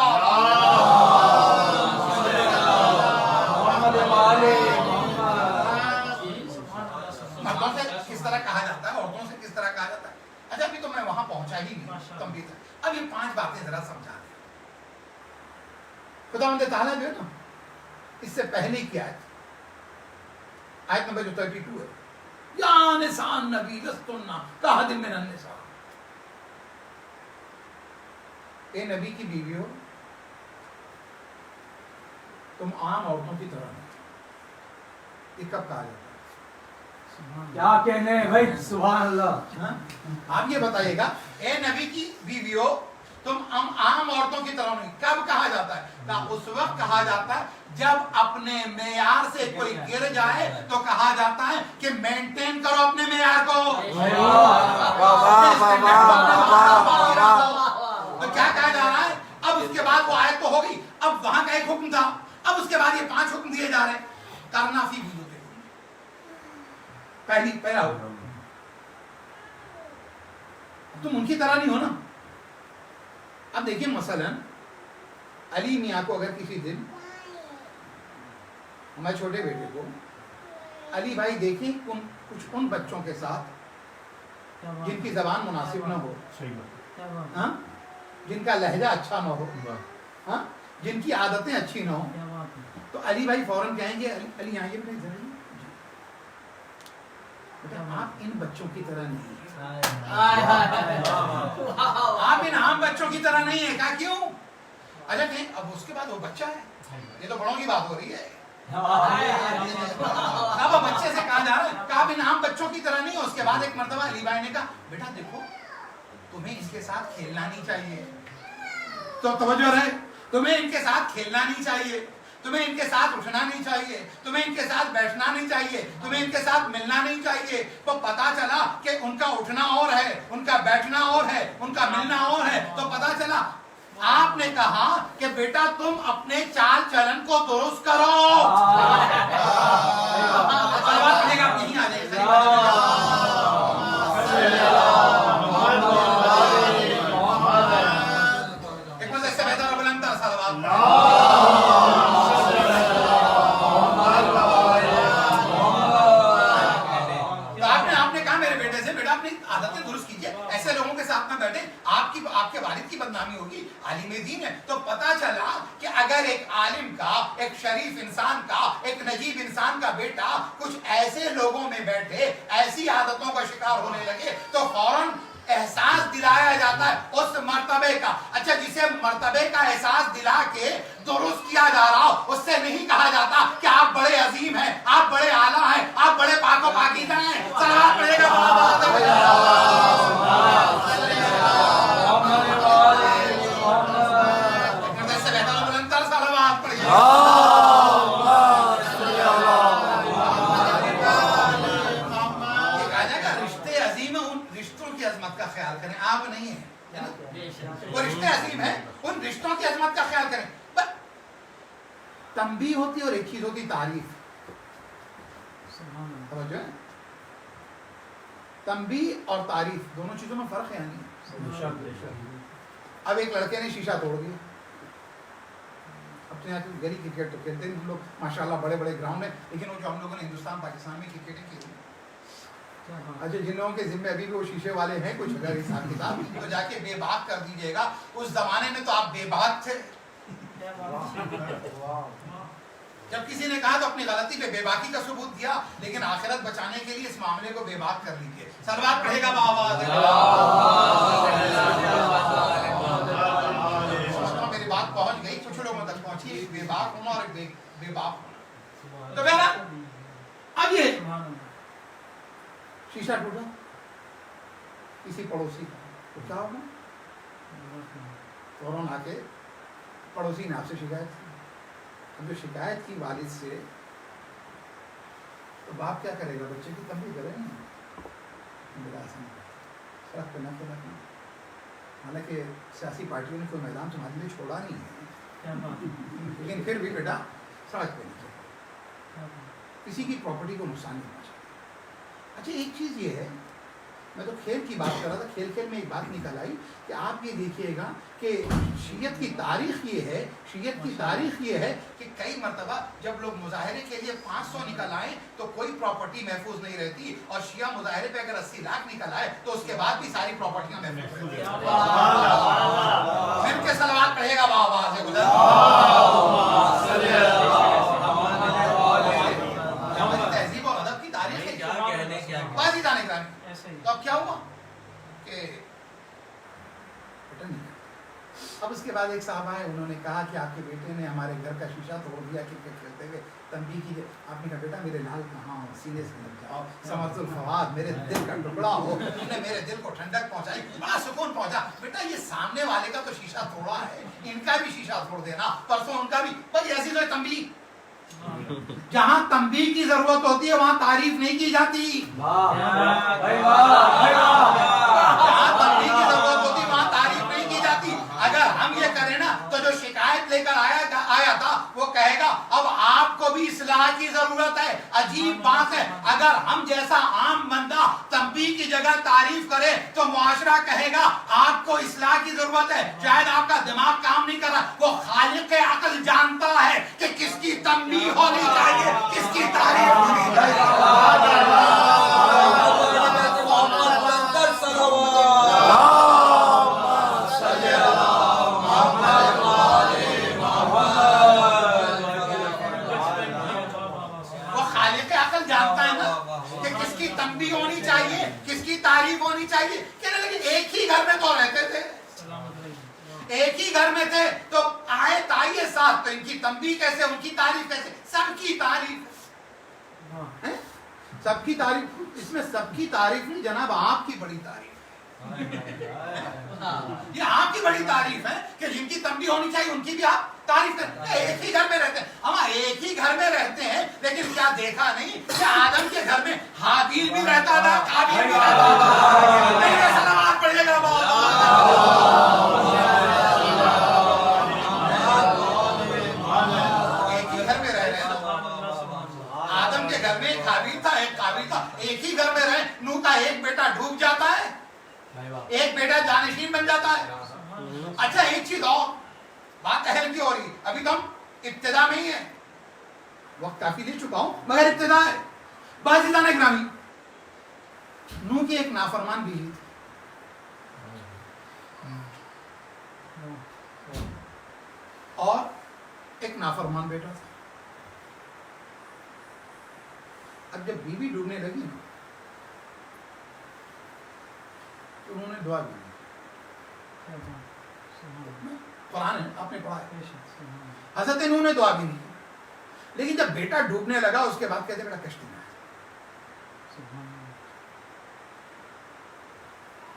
مردوں سے کس طرح کہا جاتا ہے، عورتوں سے کس طرح کہا جاتا ہے. اچھا ابھی تو میں وہاں پہنچا ہی نہیں تنبیہ تک. اب یہ 5 باتیں ذرا سمجھا دیں. خداوند تعالیٰ جو ہے نا، اس سے پہلے کی آیت نمبر جو 32 ہے، یا نساء النبی لستن کاحد من النساء، اے نبی کی بیویوں تم عام عورتوں کی طرح نہیں. یہ کب کہا جاتا ہے؟ کیا کہنے ہیں بھائی، سبحان اللہ. آپ یہ بتائیے گا اے نبی کی بیویوں تم عام عورتوں کی طرح نہیں. کب کہا جاتا ہے؟ اس وقت کہا جاتا ہے جب اپنے معیار سے کوئی گر جائے تو کہا جاتا ہے کہ مینٹین کرو اپنے معیار کو. تو کیا کہا جا رہا ہے؟ اب اس کے بعد وہ آیت تو ہوگی، اب وہاں کا ایک حکم تھا، اب اس کے بعد یہ 5 حکم دیے جا رہے ہیں. کرنا فی بیوتکم، پہلا حکم تم ان کی طرح نہیں ہو نا. اب دیکھیں مثلا علی میاں کو اگر کسی دن، ہمارے چھوٹے بیٹے کو، علی بھائی دیکھیں کچھ ان بچوں کے ساتھ جن کی زبان مناسب نہ ہو، ہاں، جن کا لہجہ اچھا نہ ہو، ہاں، جن کی عادتیں اچھی نہ ہو، تو علی بھائی فوراً کہیں گے علی آئیے بیٹے آپ ان بچوں کی طرح نہیں ہیں، آپ ان عام بچوں کی طرح نہیں ہیں. کہا کیوں؟ اچھا کہ اب اس کے بعد وہ بچہ ہے، یہ تو بڑوں کی بات ہو رہی ہے. اب بچے سے کہا جا رہا ہے کہ آپ ان عام بچوں کی طرح نہیں ہو. اس کے بعد ایک مرتبہ علی بھائی نے کہا بیٹا دیکھو تمہیں اس کے ساتھ کھیلنا نہیں چاہیے. تو توجہ رہے، تمہیں ان کے ساتھ کھیلنا نہیں چاہیے، تمہیں ان کے ساتھ اٹھنا نہیں چاہیے، تمہیں ان کے ساتھ بیٹھنا نہیں چاہیے، تمہیں ان کے ساتھ ملنا نہیں چاہیے. تو پتا چلا کہ ان کا اٹھنا اور ہے، ان کا بیٹھنا اور ہے، ان کا ملنا اور ہے. تو پتا چلا آپ نے کہا کہ بیٹا تم اپنے چال چلن کو درست کرو. یہیں آ جائے ایک بار سے بہتر بلند عادتیں درست کیجئے. ایسے لوگوں کے ساتھ میں بیٹھے آپ کے والد کی بدنامی ہوگی. عالم دین ہے تو پتا چلا کہ اگر ایک عالم کا، ایک شریف انسان کا، ایک نجیب انسان کا بیٹا کچھ ایسے لوگوں میں بیٹھے، ایسی عادتوں کا شکار ہونے لگے تو فوراً احساس دلایا جاتا ہے اس مرتبے کا. اچھا جسے مرتبے کا احساس دلا کے درست کیا جا رہا ہو اس سے نہیں کہا جاتا کہ آپ بڑے عظیم ہیں، آپ بڑے اعلیٰ ہیں، آپ بڑے پاک و پاکیزہ ہیں. صلوات پڑھے گا سے بہتر بلندر صلوات پڑھیے. رشتے عظیم ہیں، ان رشتوں کی عظمت عظمت کا خیال کریں. آپ نہیں ہیں, وہ رشتے عظیم ہیں, ان رشتوں کی عظمت کا خیال کریں. تنبیہ ہوتی ہے اور ایک چیز ہوتی تعریف. سمجھو, تنبیہ اور تعریف دونوں چیزوں میں فرق ہے نہیں. اب ایک لڑکے نے شیشہ توڑ دیا. اپنے یہاں کی گلی کرکٹ تو کھیلتے ہیں ہم لوگ ماشاءاللہ, بڑے بڑے گراؤنڈ ہیں, لیکن وہ جو ہم لوگوں نے ہندوستان پاکستان میں کرکٹیں کھیلی, اچھا جن لوگوں کے ذمہ ابھی بھی وہ شیشے والے ہیں کچھ اگر حساب کتاب, تو جا کے بے باک کر دیجیے گا. اس زمانے میں تو آپ بے باک تھے. جب کسی نے کہا تو اپنی غلطی پہ بے باکی کا ثبوت دیا, لیکن آخرت بچانے کے لیے اس معاملے کو بے باک کر لیجیے. صلوات پڑھے گا بآواز. میری بات پہنچ گئی, کچھ لوگوں تک پہنچی. ایک بے باک ہونا اور ایک بے باک ہونا. تو بہرحال اب یہ شیشہ ٹوٹا کسی پڑوسی کا, تو کیا ہوگا؟ فوراً آ کے پڑوسی نے آپ سے شکایت کی. اب جو شکایت کی والد سے, تو باپ کیا کرے گا؟ بچے کی تنبیہ کرے گا, سڑک پہ نہ رکھنا. حالانکہ سیاسی پارٹیوں نے کوئی میدان تمہارے لیے چھوڑا نہیں ہے, لیکن پھر بھی بیٹا سڑک پہ نہیں چلے, کسی کی پراپرٹی کو نقصان نہیں پہنچا. اچھا ایک چیز یہ ہے, میں تو کھیل کی بات کر رہا تھا, کھیل کھیل میں ایک بات نکل آئی کہ آپ یہ دیکھیے گا کہ شیعت کی تاریخ یہ ہے کہ کئی مرتبہ جب لوگ مظاہرے کے لیے 500 نکل آئیں تو کوئی پراپرٹی محفوظ نہیں رہتی, اور شیعہ مظاہرے پہ اگر 80 لاکھ نکل آئے تو اس کے بعد بھی ساری پراپرٹیاں محفوظ رہتی ہیں. پھر کے صلوات پڑھے گا بآواز تہذیب اور ادب کی تاریخ ہے. تو اب کیا ہوا کہ اب اس کے بعد ایک صاحب آئے, انہوں نے کہا کہ آپ کے بیٹے نے ہمارے گھر کا شیشہ توڑ دیا کرکٹ کھیلتے ہوئے. تنبیہ کیجیے. آپ نے کہا بیٹا میرے لال کہاں ہو, سینے سے لگ جاؤ, سمرت الفواد میرے دل کا ٹکڑا ہو. انہوں نے میرے دل کو ٹھنڈک پہنچائی, بڑا سکون پہنچا. بیٹا یہ سامنے والے کا تو شیشہ توڑا ہے, ان کا بھی شیشہ توڑ دینا, پرسوں ان کا بھی. بھائی ایسی تو تنبیہ, جہاں تنبیہ کی ضرورت ہوتی ہے وہاں تعریف نہیں کی جاتی. جہاں تنبیہ کی ضرورت ہوتی ہے وہاں تعریف نہیں کی جاتی. اگر ہم یہ کریں نا تو جو شکایت لے کر آیا تھا وہ کہے گا اب آپ کو بھی اصلاح کی ضرورت ہے. عجیب بات ہے, اگر ہم جیسا عام بندہ تنبیہ کی جگہ تعریف کرے تو معاشرہ کہے گا آپ کو اصلاح کی ضرورت ہے. شاید آپ کا دماغ کام نہیں کر رہا. وہ خالق عقل جانتا ہے کہ کس کی تنبیہ ہونی چاہیے, کس کی تعریف ہونی چاہیے. تعریف ہونی چاہیے. لیکن ایک ہی گھر میں تو رہتے تھے, ایک ہی گھر میں تھے, تو آئے تائیے ساتھ, تو ان کی تنبیہ کیسے, ان کی تعریف کیسے؟ سب کی تعریف, سب کی تعریف. اس میں سب کی تعریف نہیں جناب, آپ کی بڑی تعریف. یہ آپ کی بڑی تعریف ہے کہ جن کی تنبیہ ہونی چاہیے ان کی بھی آپ تعریف کریں. ایک ہی گھر میں رہتے ہیں, ہم ایک ہی گھر میں رہتے ہیں, لیکن کیا دیکھا نہیں کہ آدم کے گھر میں حابیل بھی رہتا تھا, قابیل بھی رہتا تھا. میرے صلوات پڑھیے گا ایک ہی گھر میں رہ رہے ہیں. آدم کے گھر میں ایک حابیل تھا, ایک قابیل تھا, ایک ہی گھر میں رہے. نوح کا ایک بیٹا ڈوب جاتا ہے, ایک بیٹا جانشین بن جاتا ہے. اچھا ایک چیز اور, بات اہم کی ہو رہی, ابھی تو ہم ابتدا میں ہی ہیں, وقت کافی لے چکا ہوں مگر ابتدا ہے. باعزیزان گرامی, نوح کی ایک نافرمان بیوی تھی, اور ایک نافرمان بیٹا تھا. اب جب بیوی ڈوبنے لگی نا تو انہوں نے دعا کی. قرآن ہے, آپ نے پڑھا ہے. حضرت نوح نے دعا کی, لیکن جب بیٹا ڈوبنے لگا اس کے بعد کہتے بیٹا کشتی میں.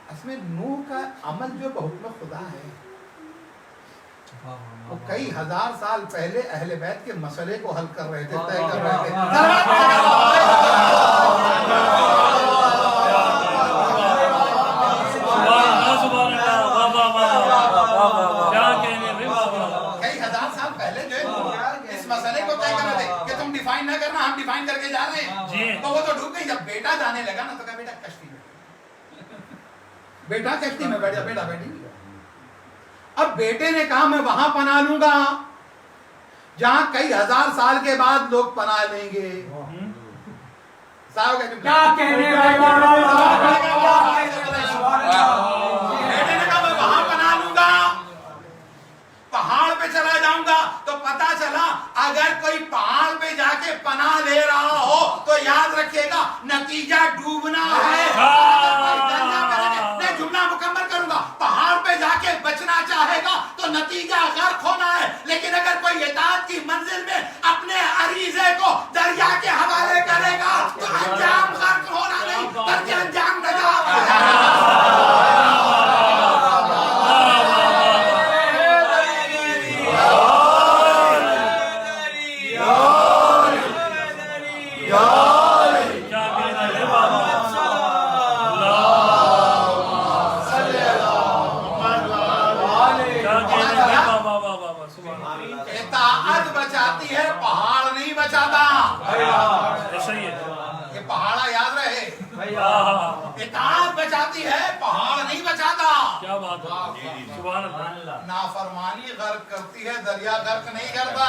اس میں نوح کا عمل جو بحکم خدا ہے وہ کئی ہزار سال پہلے اہل بیت کے مسئلے کو حل کر رہے تھے, طے کر رہے تھے. لے جا رہے ہیں تو وہ تو ڈوب گئی. جب بیٹا جانے لگا نا تو کہا بیٹا کشتی میں, بیٹا کشتی میں بیٹھ جا, بیٹا بیٹھی. اب بیٹے نے کہا میں وہاں پناہ لوں گا جہاں کئی ہزار سال کے بعد لوگ پناہ لیں گے. کیا کہنے بیٹے نے کہا میں وہاں پناہ لوں گا, پہاڑ پہ چلا جاؤں گا. تو پتا چلا اگر کوئی پہاڑ پہ جا کے پناہ لے رہا ہو تو یاد رکھیے گا نتیجہ ڈوبنا ہے. میں جملہ مکمل کروں گا, پہاڑ پہ جا کے بچنا چاہے گا تو نتیجہ غرق ہونا ہے. لیکن اگر کوئی اطاعت کی منزل میں اپنے عریضے کو دریا کے حوالے کرے گا تو انجام غرق ہونا نہیں بلکہ انجام نجات ہے. اطاعت بچاتی ہے, پہاڑ نہیں بچاتا. یہ پہاڑا یاد رہے, اطاعت بچاتی ہے, پہاڑ نہیں بچاتا. کیا بات ہے, سبحان اللہ. نافرمانی غرق کرتی ہے, دریا غرق نہیں کرتا.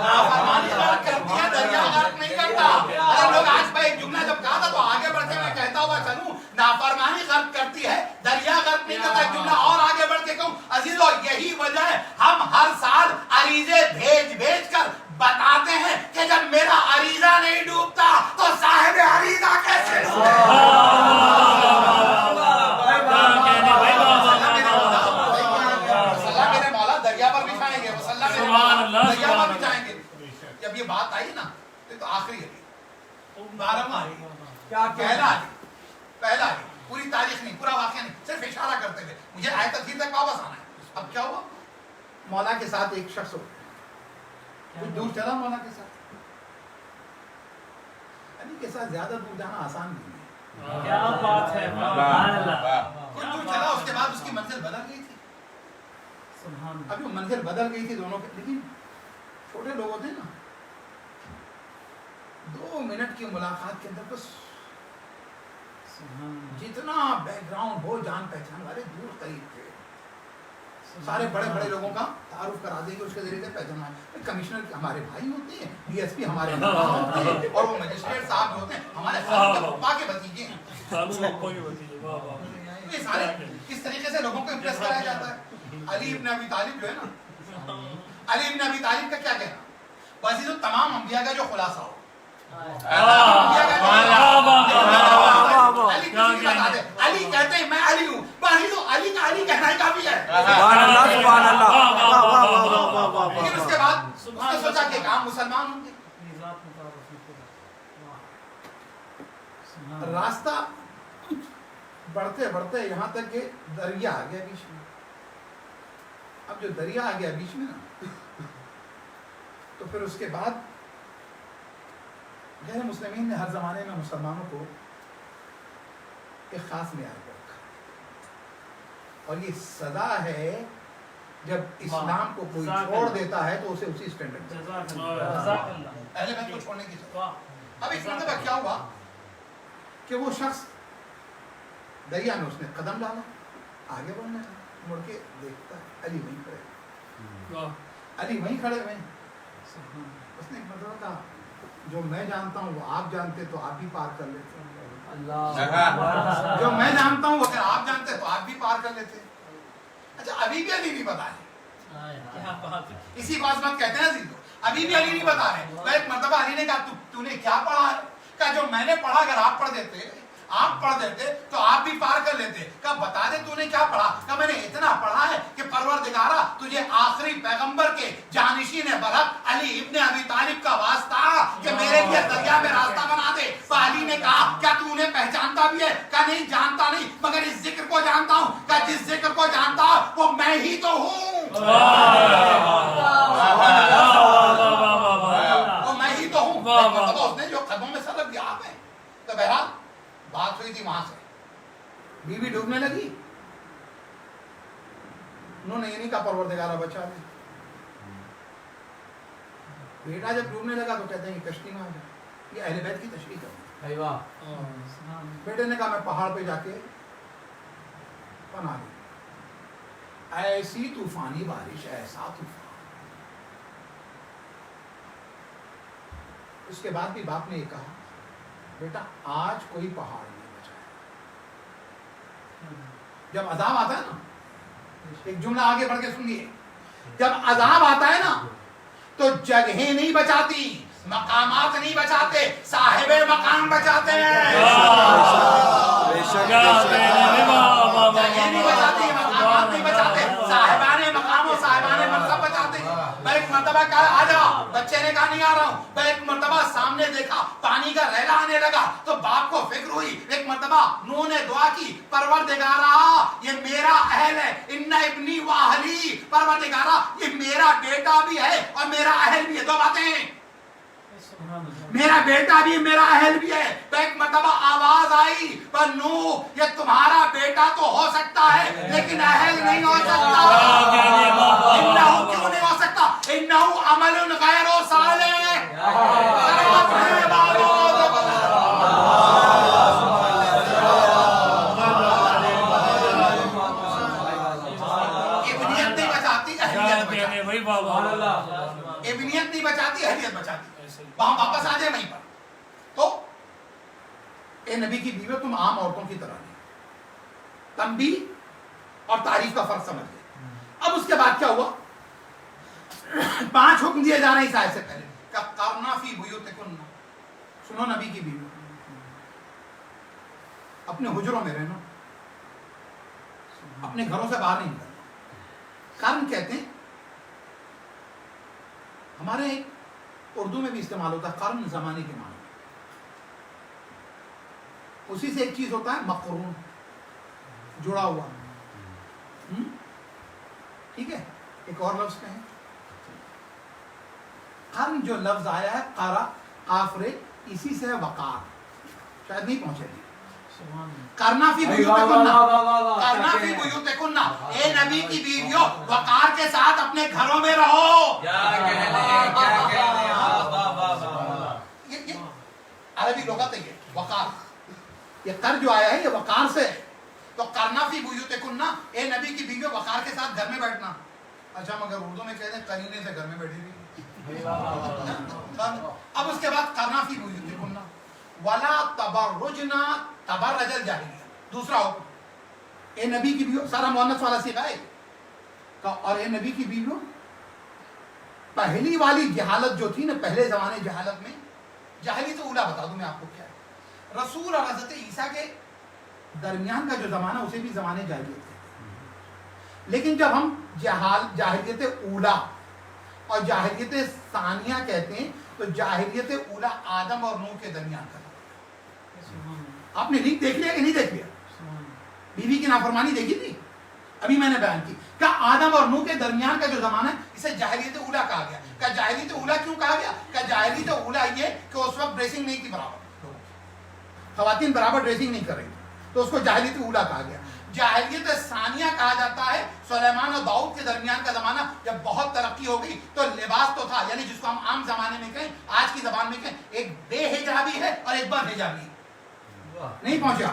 نافرمانی غرق کرتی ہے, دریا غرق نہیں کرتا. ارے لوگ آج میں ایک جملہ جب کہا تھا تو آگے بڑھ کے میں کہتا ہوا چلوں, نافرمانی غرق کرتی ہے, دریا غرق نہیں کرتا. ایک جملہ اور آگے بڑھ کے کہوں عزیزو, یہی وجہ ہے ہم ہر سال عریضے بھیج کر بتاتے ہیں کہ جب میرا عریضہ نہیں ڈوبتا تو صاحب عریضہ کیسے میرے مولا دریا پر بچھائیں گے, دریا پر بچھائیں گے. جب یہ بات آئی نا تو آخری ہے 12واں کیا پہلا پوری تاریخ نہیں, پورا واقعہ نہیں, صرف اشارہ کرتے ہوئے مجھے آیت تفسیر تک واپس آنا ہے. اب کیا ہوا, مولا کے ساتھ ایک شخص ہو کچھ دور چلا مولا کے ساتھ. علی کے ساتھ زیادہ دور جانا آسان نہیں ہے. کیا بات ہے, کچھ دور چلا, اس کے بعد اس کی منزل بدل گئی تھی. اب وہ منزل بدل گئی تھی دونوں کے, لیکن چھوٹے لوگ ہوتے ہیں نا, 2 منٹ کی ملاقات کے اندر بس جتنا بیک گراؤنڈ ہو, جان پہچان والے دور قریب تھے, سارے بڑے بڑے لوگوں کا تعارف کرا دیں گے, اس کے ذریعے سے پہچانا ہے. کمشنر ہمارے بھائی ہوتے ہیں, ڈی ایس پی ہمارے ہوتے ہیں, اور وہ مجسٹریٹ صاحب جو ہوتے ہیں ہمارے پاپا کے بھتیجے ہیں. یہ سارے کس طریقے سے لوگوں کو امپریس کرایا جاتا ہے. علی ابن ابی طالب جو ہے نا, علی ابن ابی طالب کا کیا کہنا, وزیر تمام انبیاء کا جو خلاصہ ہو, علی کہتے ہیں میں علی ہوں, علی کا علی کہنا ہی کافی ہے. لیکن اس کے بعد اس نے سوچا کہ کام مسلمان ہوں گے. راستہ بڑھتے بڑھتے یہاں تک کہ دریا آ گیا بیچ میں. اب جو دریا آ گیا بیچ میں نا, تو پھر اس کے بعد غیر مسلمین نے ہر زمانے میں مسلمانوں کو ایک خاص معیار پر رکھا, اور یہ سزا ہے جب اسلام کو کوئی چھوڑ دیتا ہے تو اسے اسی اسٹینڈرڈ اہل بیت کو چھوڑنے کی سزا. اب ایک مرتبہ کیا ہوا کہ وہ شخص دریا میں اس نے قدم ڈالا, آگے بڑھنے لگا, مڑ کے دیکھتا ہے علی وہیں کھڑے, علی وہیں کھڑے ہوئے. اس نے ایک مرتبہ کہا جو میں جانتا ہوں وہ آپ جانتے تو آپ بھی پار کر لیتے, جو میں جانتا ہوں وہ اگر آپ جانتے تو آپ بھی پار کر لیتے. اچھا ابھی بھی علی نہیں بتا رہے, اسی بات کہتے ہیں عزیزو, ابھی بھی علی نہیں بتا رہے. ایک مرتبہ علی نے کہا تو نے کیا پڑھا ہے, کہا جو میں نے پڑھا اگر آپ پڑھ دیتے تو آپ بھی پار کر لیتے. کہا بتا دے تو نے کیا پڑھا, کہا میں نے اتنا پڑھا ہے کہ پروردگارا تجھے آخری پیغمبر کے جانشین برحق علی ابن ابی طالب کا واسطہ کہ میرے لیے دریا میں راستہ بنا دے. علی نے کہا کیا تو انہیں پہچانتا بھی ہے, کہا نہیں جانتا نہیں, مگر اس ذکر کو جانتا ہوں. کہا جس ذکر کو جانتا وہ میں ہی تو ہوں, وہ میں ہی تو ہوں. اس نے جو قدموں میں سبق دیا آپ ہیں. تو بہرحال بات ہوئی تھی وہاں سے, بیوی ڈوبنے لگی, انہوں نے یہ نہیں کہا پروردگارہ بچا لے. بیٹا جب ڈوبنے لگا تو کہتے ہیں کہ کشتی میں آ جائے. یہ اہل بیت کی تشریح کرتے ہیں. بیٹے نے کہا میں پہاڑ پہ جا کے پناہ لی. ایسی طوفانی بارش, ایسا طوفان. اس کے بعد بھی باپ نے یہ کہا بیٹا آج کوئی پہاڑ نہیں بچا ہے. جب عذاب آتا ہے نا, ایک جملہ آگے بڑھ کے سنیے, جب عذاب آتا ہے نا تو جگہیں نہیں بچاتی, مقامات نہیں بچاتے, صاحب مقام بچاتے ہیں. جگہیں نہیں بچاتی, مقامات نہیں بچاتے, صاحبان مقام و صاحبان منصب بچاتے ہیں. میں ایک مرتبہ کہا آ جا, بچے نے کہا نہیں آ رہا ہوں. میں ایک مرتبہ سامنے دیکھا پانی کا ریلا آنے لگا تو باپ کو فکر ہوئی. ایک مرتبہ نوح نے دعا کی پروردگارا یہ میرا اہل ہے, ان ابنی واہلی, پروردگارا یہ میرا بیٹا بھی ہے اور میرا اہل بھی ہے. دو باتیں ہیں, میرا بیٹا بھی میرا اہل بھی ہے. تو ایک مرتبہ آواز آئی پر نوح یہ تمہارا بیٹا تو ہو سکتا ہے لیکن اہل نہیں ہو سکتا. انہو کیوں نہیں ہو سکتا؟ انہو عمل غیر صالح. ابنیت نہیں بچاتی, اہلیت بچاتی. ابنیت نہیں بچاتی, اہلیت بچاتی. وہاں واپس آ جائے وہیں پر. تو اے نبی کی بیوی تم عام عورتوں کی طرح نہیں, تنبیہ اور تعریف کا فرق سمجھ گئے. اب اس کے بعد کیا ہوا؟ 5 حکم دیے جا رہے ہیں اس آیت سے پہلے. قرنا فی بیوتکن, سنو نبی کی بیوی اپنے حجروں میں رہنا, اپنے گھروں سے باہر نہیں نکلنا. قرن کہتے ہیں, ہمارے اردو میں بھی استعمال ہوتا ہے قرن زمانے کے معنی. اسی سے ایک چیز ہوتا ہے مقرون, جڑا ہوا. ٹھیک ہے, ایک اور لفظ کہیں. قرن جو لفظ آیا ہے قارا آفرے, اسی سے وقار, شاید نہیں پہنچے گی. کرنا فی بیوتکن, کرنا فی بیوتکن, اے نبی کی بیویوں وقار کے ساتھ اپنے گھروں میں رہو. عربی لغت ہے یہ وقار, یہ کر جو آیا ہے یہ وقار سے ہے. تو کرنا فی بیوتکن, اے نبی کی بیویوں وقار کے ساتھ گھر میں بیٹھنا. اچھا مگر اردو میں کہتے ہیں قرینے سے گھر میں بیٹھی ہوئی. اب اس کے بعد کرنا فی بیوتکن ولا تبرجنا تبرج الجاہلیہ. دوسرا حکم, اے نبی کی بیویوں, سارا مؤنث والا صیغہ ہے. اور اے نبی کی بیویوں, پہلی والی جہالت جو تھی نا, پہلے زمانے جہالت میں, جاہلیت اولا بتا دوں میں آپ کو کیا ہے. رسول اور حضرت عیسیٰ کے درمیان کا جو زمانہ اسے بھی زمانے جاہلیت کہتے ہیں. لیکن جب ہم جاہلیت اولا اور جاہلیت ثانیہ کہتے ہیں تو جاہلیت اولا آدم اور نوح کے درمیان کا. آپ نے لنک دیکھ لیا کہ نہیں دیکھ لیا؟ بیوی کی نافرمانی دیکھی تھی, ابھی میں نے بیان کی. کیا آدم اور نوح کے درمیان کا جو زمانہ ہے اسے جاہلیت اولا کہا گیا. کیا جاہلیت اولا کیوں کہا گیا؟ کیا جاہلیت اولا یہ کہ اس وقت ڈریسنگ نہیں تھی برابر, خواتین برابر ڈریسنگ نہیں کر رہی تھی, تو اس کو جاہلیت اولا کہا گیا. جاہلیت ثانیہ کہا جاتا ہے سلیمان اور داؤد کے درمیان کا زمانہ, جب بہت ترقی ہو گئی تو لباس تو تھا, یعنی جس کو ہم عام زمانے میں کہیں, آج کی زبان میں کہیں, ایک بے حجابی ہے اور ایک بد حجابی ہے. نہیں پہنچا.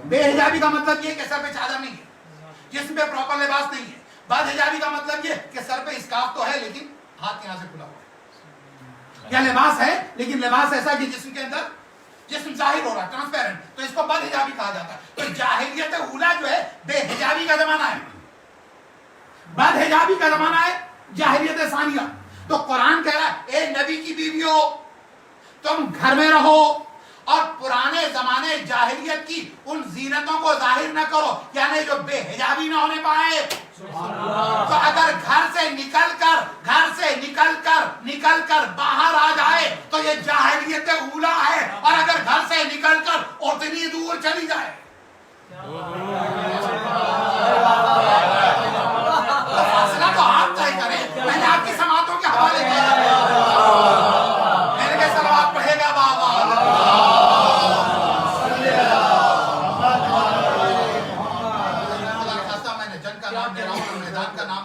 بے حجابی کا مطلب یہ کہ سر پہ چادر نہیں ہے, جسم پہ پراپر لباس نہیں ہے. بد حجابی کا مطلب یہ کہ سر پہ اسکارف تو ہے لیکن ہاتھ یہاں سے کھلا ہوا ہے, یا لباس ہے لیکن لباس ایسا کہ جسم کے اندر جسم ظاہر ہو رہا ہے, ٹرانسپیرنٹ, تو اس کو بد حجابی کہا جاتا ہے. تو جاہلیت اولا جو ہے بے حجابی کا زمانہ ہے, بد حجابی کا زمانہ ہے جاہلیت ثانیہ. تو قرآن کہہ رہا ہے اے نبی کی بیویوں تم گھر میں رہو اور پرانے زمانے جاہلیت کی ان زینتوں کو ظاہر نہ کرو, یعنی جو بے حجابی نہ ہونے پائے. تو اگر گھر سے نکل کر باہر آ جائے تو یہ جاہلیت اولا ہے, اور اگر گھر سے نکل کر اتنی دور چلی جائے فاصلہ تو آپ طے کریں. میں نے آپ کی سماعتوں کے حوالے کیا, میرے کے صلوات پڑھے گا بابا. میں نے جنگ کا نام لے رہا ہوں, میدان کا نام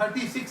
36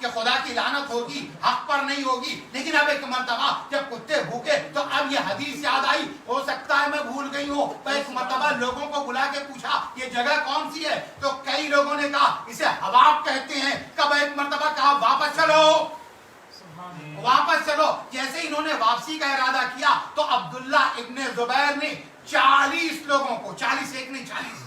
کہ خدا کی لعنت ہوگی، حق پر نہیں ہوگی، لیکن اب ایک مرتبہ جب کتے بھوکے تو اب یہ حدیث یاد آئی، ہو سکتا ہے میں بھول گئی ہوں، تو ایک مرتبہ لوگوں کو بلا کے پوچھا یہ جگہ کون سی ہے، تو کئی لوگوں نے کہا اسے حباب کہتے ہیں، کب ایک مرتبہ کہا واپس چلو، واپس چلو۔ جیسے انہوں نے واپسی کا ارادہ کیا تو عبداللہ ابن زبیر نے 40 لوگوں کو، 40 ایک نہیں 40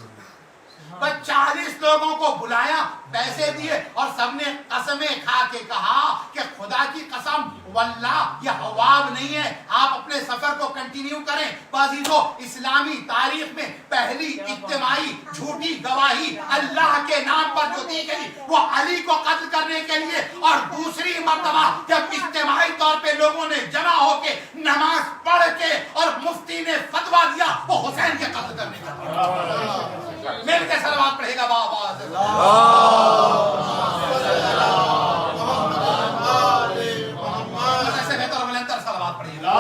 40 لوگوں کو بلایا، پیسے دیے اور سب نے قسمیں کھا کے کہا کہ خدا کی قسم واللہ یہ حواب نہیں ہے، آپ اپنے سفر کو کنٹینیو کریں۔ بازیزو اسلامی تاریخ میں پہلی اجتماعی جھوٹی گواہی اللہ کے نام پر جو دی گئی وہ علی کو قتل کرنے کے لیے، اور دوسری مرتبہ جب اجتماعی طور پہ لوگوں نے جمع ہو کے نماز پڑھ کے اور مفتی نے فتویٰ دیا وہ حسین کے قتل کرنے کا۔ مل کے صلوات پڑھے گا بابا ایسے بہتر اور بلندر صلوات پڑھیے گا۔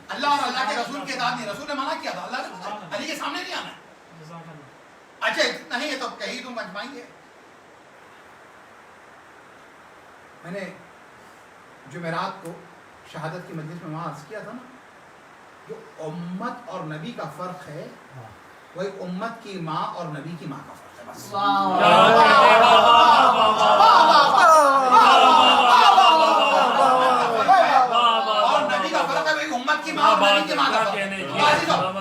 اللہ اور اللہ کے رسول کے اطاعت نہیں، رسول نے منع کیا تھا، اللہ نے علی کے سامنے نہیں آنا ہے۔ اچھا اتنا ہی ہے تو کہیں تم مجمعی ہے۔ میں نے جمعرات کو شہادت کی مجلس میں وہاں عرض کیا تھا نا، جو امت اور نبی کا فرق ہے وہی امت کی ماں اور نبی کی ماں کا فرق ہے، بس۔ اور نبی کا فرق ہے وہی امت کی ماں اور نبی کی ماں کا فرق ہے۔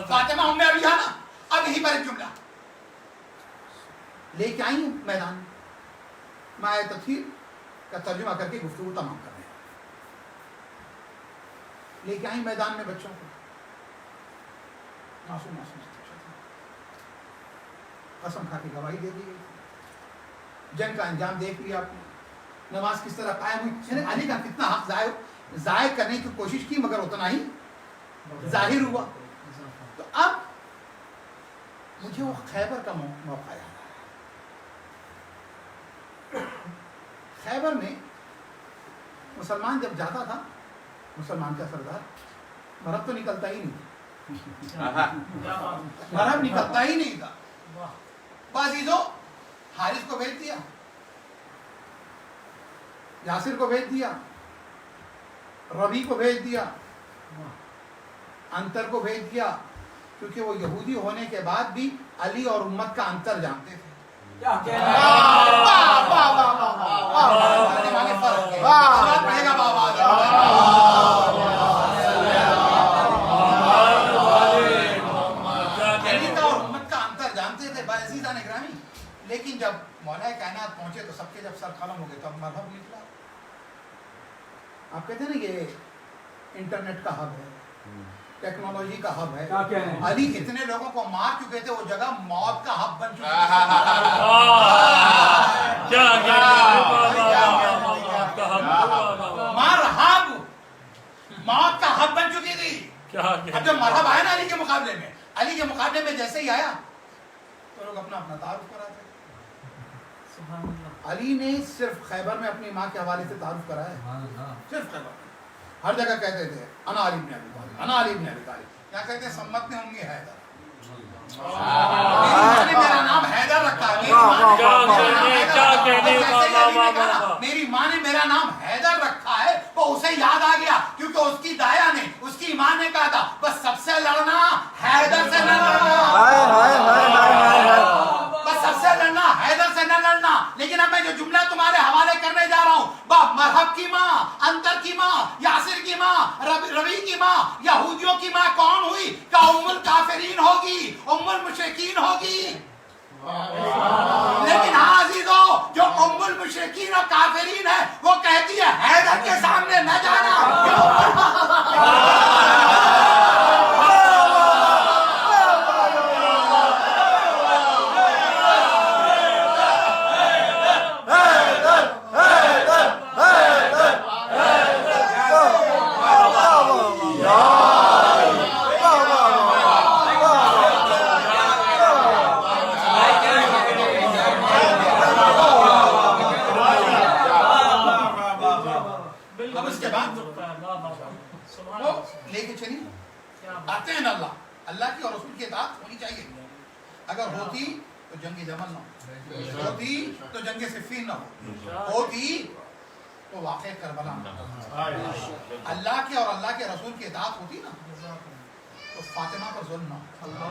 فاطمہ ام ابی ہے نا، اب یہیں پر ایک جملہ لے کے آئی میدان میں، آیت تطہیر کا ترجمہ کر کے گفتگو تمام کر رہے ہیں، لے کے آئی میدان میں بچوں کو، معصوم قسم کھا کے گواہی دے دی گئی، جنگ کا انجام دیکھ لیا آپ نے، نماز کس طرح قائم ہوئی، یعنی علی کا کتنا حق ضائع کرنے کی کوشش کی مگر اتنا ہی ظاہر ہوا۔ تو اب مجھے وہ خیبر کا موقع یاد آیا۔ خیبر میں مسلمان جب جاتا تھا، مسلمان کا سردار، مرد تو نکلتا ہی نہیں، مرد نکلتا ہی نہیں تھا۔ بازیزو حارث کو بھیج دیا، یاسر کو بھیج دیا، ربی کو بھیج دیا، انتر کو بھیج دیا، کیونکہ وہ یہودی ہونے کے بعد بھی علی اور امت کا انتر جانتے تھے۔ لیکن جب مولا کائنات پہنچے تو سب کے جب سر قلم ہو گئے تو اب مذہب نکلا۔ آپ کہتے ہیں نا یہ انٹرنیٹ کا ہب ہے، ٹیکنالوجی کا ہب ہے، علی اتنے لوگوں کو مار چکے تھے وہ جگہ موت کا ہب بن چکی موت کا ہب بن چکی تھی۔ اب جب مرحب آیا نا علی کے مقابلے میں جیسے ہی آیا تو لوگ اپنا اپنا تعارف کراتے۔ علی نے صرف خیبر میں اپنی ماں کے حوالے سے تعارف کرایا، صرف خیبر میں۔ ہر جگہ کہتے تھے انا علی بن ابی طالب، انا علی بن ابی طالب۔ کیا کہتے ہیں سمت نے امی حیدر، میرا نام حیدر رکھا ہے، میری ماں نے میرا نام حیدر رکھا ہے۔ وہ اسے یاد آ گیا کیونکہ اس کی دایا نے، اس کی ماں نے کہا تھا بس سب سے لڑنا حیدر سے نہ لڑنا، بس سب سے لڑنا حیدر سے نہ لڑنا۔ لیکن اب میں جو جملہ تمہارے حوالے کرنے جا رہا ہوں، مرحب کی ماں، انتر کی ماں، یاسر کی ماں، ربی کی ماں، یہودیوں کی ماں کون ہوئی؟ کہ ام الکافرین ہوگی، ام المشرکین ہوگی۔ لیکن ہاں عزیزو، جو ام المشرکین اور کافرین ہے وہ کہتی ہے حیدر کے سامنے نہ جانا۔ لے کے چلی ہونی چاہیے. اگر ہوتی تو جنگ جمل نہ ہوتی, تو جنگ صفین نہ ہوتی, تو واقع کربلا نہ ہوتا. اللہ کے اور اللہ کے رسول کی اطاعت ہوتی نا, تو فاطمہ پر ظلم نہ ہوتا.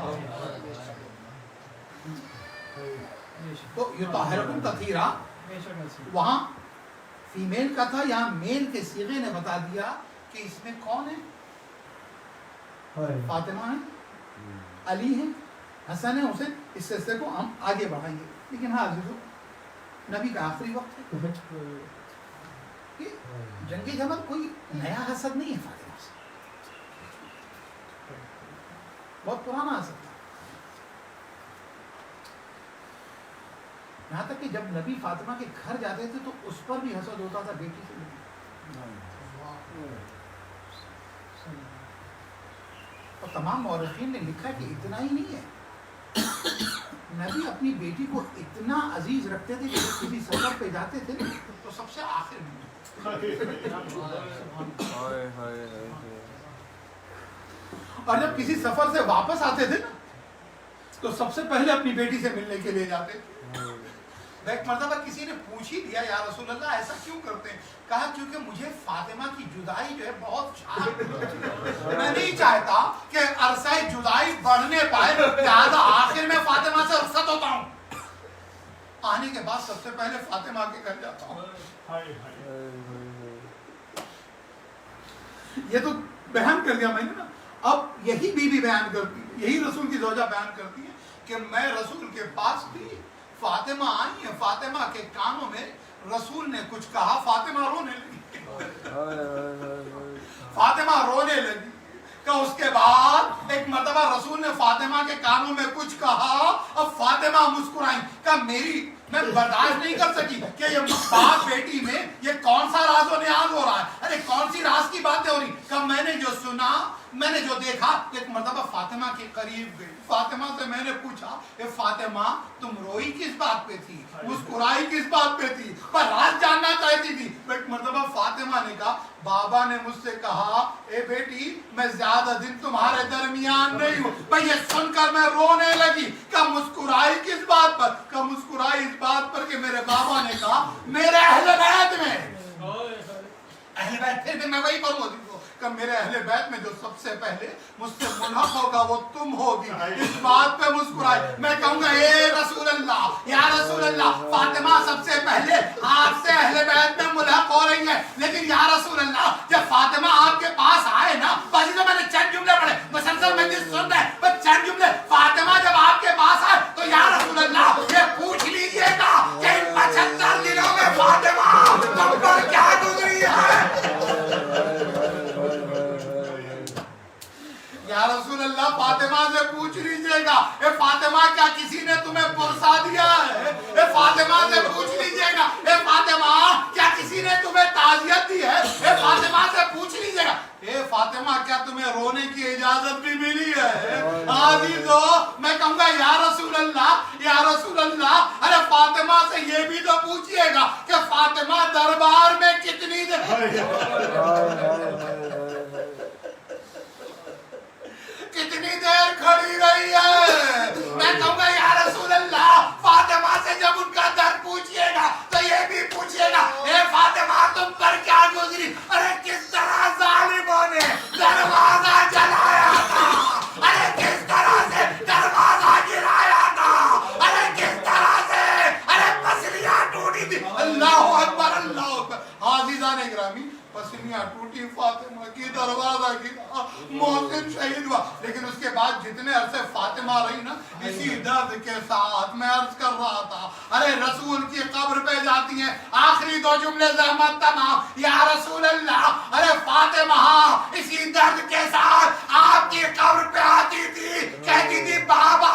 تو یطہرکم تطہیرا وہاں فیمیل کا تھا, یہاں میل کے صیغے نے بتا دیا کہ اس میں کون ہے, فاطمہ ہے, علی ہے, حسن ہے, حسین. اس سلسلے کو ہم آگے بڑھائیں گے. لیکن ہاں عزیزو, نبی کا آخری وقت ہے. جنگ جمل کوئی نیا حسد نہیں ہے فاطمہ سے, بہت پرانا حسد تھا. یہاں تک کہ جب نبی فاطمہ کے گھر جاتے تھے تو اس پر بھی حسد ہوتا تھا بیٹی سے. اور تمام مورخین نے لکھا کہ اتنا ہی نہیں ہے, نبی اپنی بیٹی کو اتنا عزیز رکھتے تھے کہ جب کسی سفر پہ جاتے تھے تو سب سے آخر میں, اور جب کسی سفر سے واپس آتے تھے نا تو سب سے پہلے اپنی بیٹی سے ملنے کے لیے جاتے تھے. ایک مرتبہ کسی نے پوچھ ہی دیا, یا رسول اللہ ایسا کیوں کرتے ہیں؟ کہا کیونکہ مجھے فاطمہ کی جدائی جو ہے بہت شاک, میں نہیں چاہتا کہ عرصہ جدائی بڑھنے پائے, لہٰذا آخر میں فاطمہ سے رخصت ہوتا ہوں, آنے کے بعد سب سے پہلے فاطمہ کے گھر جاتا ہوں. یہ تو بیان کر دیا میں نے نا. اب یہی بیوی بیان کرتی ہے, یہی رسول کی زوجہ بیان کرتی ہے کہ میں رسول کے پاس تھی, فاطمہ آئی ہیں, فاطمہ کے کانوں میں رسول نے کچھ کہا, فاطمہ رونے لگی. فاطمہ رونے لگی کہ اس کے بعد ایک مرتبہ رسول نے فاطمہ کے کانوں میں کچھ کہا, اب فاطمہ مسکرائیں کہ میں برداشت نہیں کر سکی کہ یہ باپ بیٹی میں یہ کون سا راز و نیاز ہو رہا ہے, ارے کون سی راز کی باتیں ہو رہی. کہ میں نے جو سنا, میں نے جو دیکھا, ایک مرتبہ فاطمہ کے قریب گئی, فاطمہ سے میں نے پوچھا کہ فاطمہ تم روئی کس بات پہ تھی, مسکرائی کس بات پہ تھی, پر راز جاننا چاہتی تھی. ایک مرتبہ فاطمہ نے کہا بابا نے مجھ سے کہا اے بیٹی میں زیادہ دن تمہارے درمیان نہیں ہوں. بھئی یہ سن کر میں رونے لگی. کہ مسکرائی کس بات پر؟ کہ مسکرائی اس بات پر کہ میرے بابا نے کہا میرے اہل بیت میں, اہل بیت پھر میں وہی پڑھوں کہ میرے اہل بیت میں جو سب سے پہلے مجھ سے ملحق ہوگا وہ تم ہوگی. اس بات پہ مسکرائی. میں کہوں گا اے رسول اللہ, یا رسول اللہ, فاطمہ سب سے پہلے آپ سے اہل بیت میں ملحق ہو رہی ہے, لیکن یا رسول اللہ جب فاطمہ آپ کے پاس آئے نا, بس تو میں نے چند جملے پڑھے, مسلسل میں جس سن رہے بس چند جملے. فاطمہ جب آپ کے پاس آئے تو یا رسول اللہ یہ پوچھ لیجئے گا کہ ان 75 دنوں میں فاطمہ تم پر کیا گزری ہے. یا رسول اللہ فاطمہ سے پوچھ لیجئے گا, اے فاطمہ کیا کسی نے تمہیں پرسا دیا ہے؟ اے فاطمہ سے پوچھ لیجئے گا, اے فاطمہ کیا کسی نے تمہیں تعزیت دی ہے؟ اے فاطمہ سے پوچھ لیجئے گا, اے فاطمہ کیا تمہیں رونے کی اجازت بھی ملی ہے؟ عزیزو میں کہوں گا یا رسول اللہ, یا رسول اللہ, ارے فاطمہ سے یہ بھی تو پوچھئے گا کہ فاطمہ دربار میں کتنی دیر کھڑی رہی ہے. میں کہوں گا یا رسول اللہ فاطمہ سے جب ان کا درد پوچھئے گا تو یہ بھی پوچھئے گا اے فاطمہ تم پر کیا گزری, ارے کس طرح ظالموں نے دروازہ جلایا تھا, ارے کس طرح سے دروازہ گرایا تھا, ارے کس طرح سے ارے پسلیاں ٹوٹی تھی. اللہ اکبر, اللہ اکبر. عزیزان گرامی, پسلیاں ٹوٹی, فاطمہ کی دروازہ گرا, محسن شہید ہوا. لیکن اس کے بعد جتنے عرصے فاطمہ رہی نا, اسی درد کے ساتھ میں عرض کر رہا تھا, ارے رسول کی قبر پہ جاتی ہیں, آخری 2 جملے زحمت تمام, یا رسول اللہ, ارے فاطمہ اسی درد کے ساتھ آپ کی قبر پہ آتی تھی, کہتی تھی بابا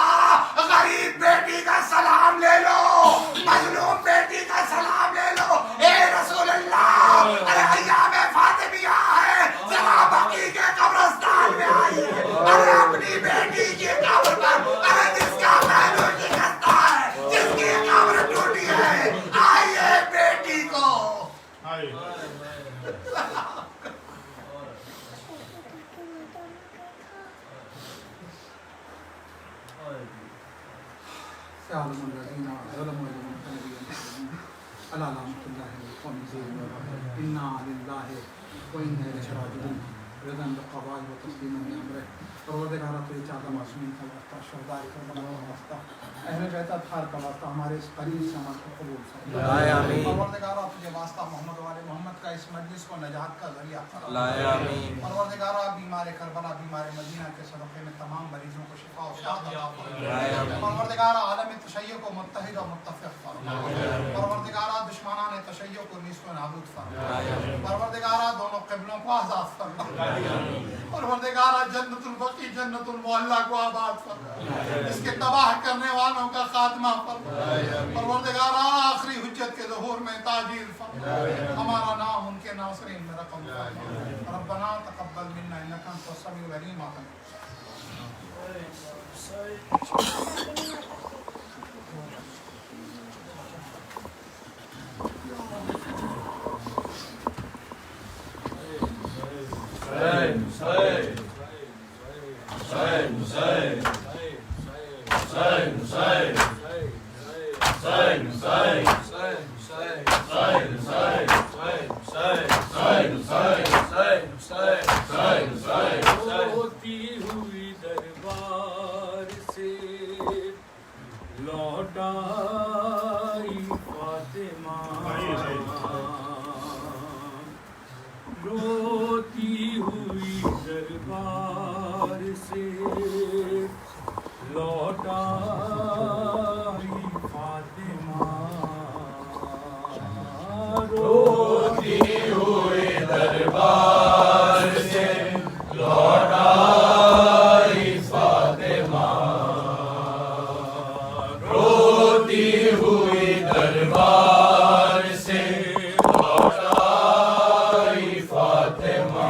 غریب بیٹی کا سلام لے لو, مظلوم بیٹی کا سلام لے لو. اے رسول اللہ, ارے ایام فاطمیہ ہے, جہاں بقی کے قبرستان میں آئی ہے, ارے اپنی بیٹی کی قبر پر, ارے جس کا پہلو شکستہ ہے, جس کی قبر ٹوٹی ہے, آئیے بیٹی کو. يعلم الذين ظلموا والمبتلين ألا لعنة الله القوم الظالمين إنا لله وإنا إليه راجعون رضا بالقضاء وتسليما بأمره پروردگارہ تو یہ چاہتا معصومین کا واسطہ شہداء کربلا کا واسطہ اہل بیت اطہار کا واسطہ ہمارے اس قریب سے عمل کو قبول فرما پروردگارہ تجھے واسطہ محمد و آل محمد کا اس مجلس کو نجات کا ذریعہ فرما پروردگارہ بیمار کربلا بیمار مدینہ کے صدقے میں تمام مریضوں کو شفا و صحت عطا فرما پروردگارہ عالم تشیع کو متحد و متفق فرما پروردگارہ دشمنان تشیع کو نیست و نابود فرما پروردگارہ دونوں قبلوں کو آزاد فرما پروردگارہ جنت البقیع جنت المعلی کو آباد فرما اس کے تباہ کرنے والوں کا خاتمہ فرما پروردگارہ آخری حجت کے ظہور میں تاجیل فرما ہمارا نام ان کے ناصرین میں رقم فرما ربنا تقبل منا انک انت السمیع العلیم ہوتی ہوئی دربار سے لوٹ آئی فاطمہ روتی ہوئی دربار سے لوٹ آئی فاطمہ روتی ہوئی دربار سے لوٹ آئی فاطمہ روتی ہوئی دربار سے لوٹ آئی فاطمہ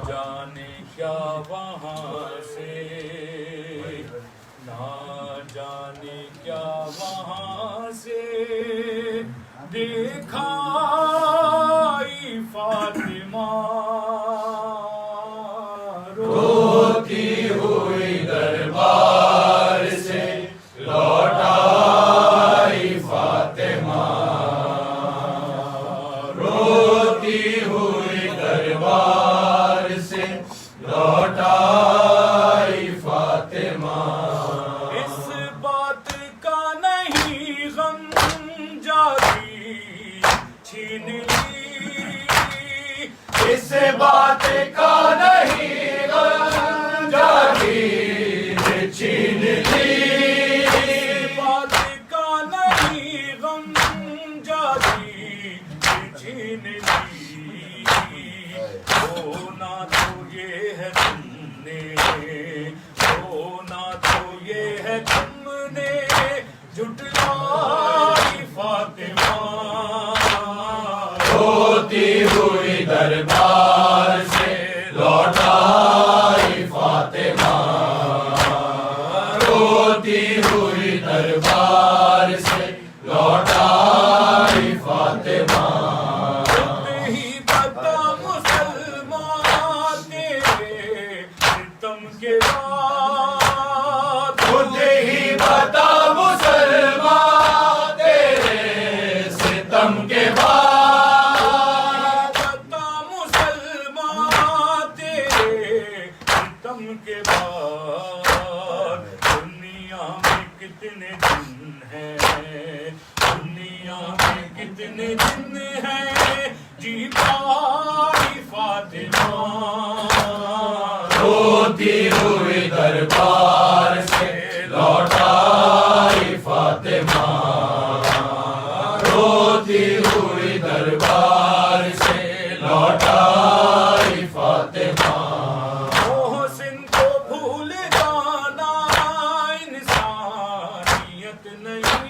جانے کیا وہاں سے نہ جانے کیا وہاں سے دیکھا فاطمہ روتی ہوئی دربار سے لوٹ آئی فاطمہ روتی ہوئی دربار سے لوٹ آئی فاطمہ اس بات کا نہیں غم جاتی چھین لی اس بات کا نہیں غم جاتی چھین لی اس بات کا نہیں غم جاتی چھین لی ہونا تو یہ ہے تم نے ہونا تو یہ ہے تم نے جھٹلائی فاطمہ روتی ہوئی دربار سے لوٹ آئی فاطمہ روتی ہوئی دربار سے لوٹ آئی فاطمہ خود ہی بتا مسلمان تیرے ستم کے بعد خود ہی بتا مسلمان تیرے ستم کے بعد کے بعد دنیا میں کتنے دن ہیں دنیا میں کتنے دن ہیں جی پائی فاطمہ روتی ہوئی دربار سے لوٹ آئی فاطمہ روتی ہوئی دربار سے لوٹ آئی فاطمہ حسن کو بھول جانا انسانیت نہیں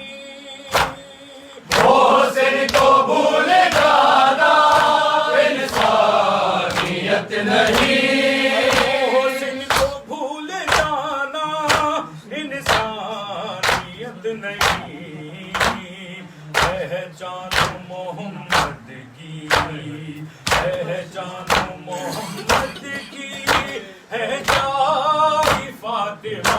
پہچان محمد کی پہچان محمد کی ہے جائے فاطمہ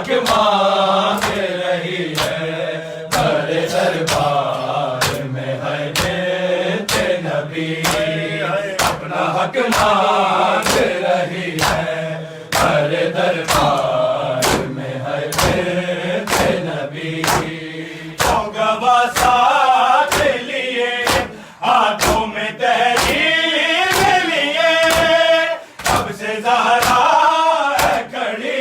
حق مانگ رہی ہے بڑے دربار میں ہے بنت نبی اپنا حق مانگ رہی ہے بڑے دربار میں ہے بنت نبی تو گواہ ساتھ لیے ہاتھوں میں تحریر لیے اب سے زہرا ہے کھڑی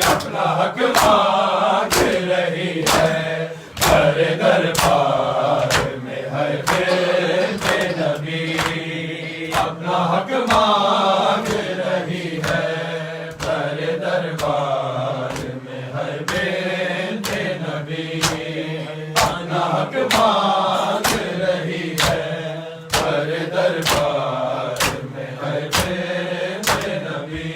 اپنا حق مانگ رہی ہے بڑے دربار میں ہے بنت نبی اپنا حق مانگ رہی ہے بڑے دربار میں ہے بنت نبی اپنا حق مانگ رہی ہے بڑے دربار میں ہے بنت نبی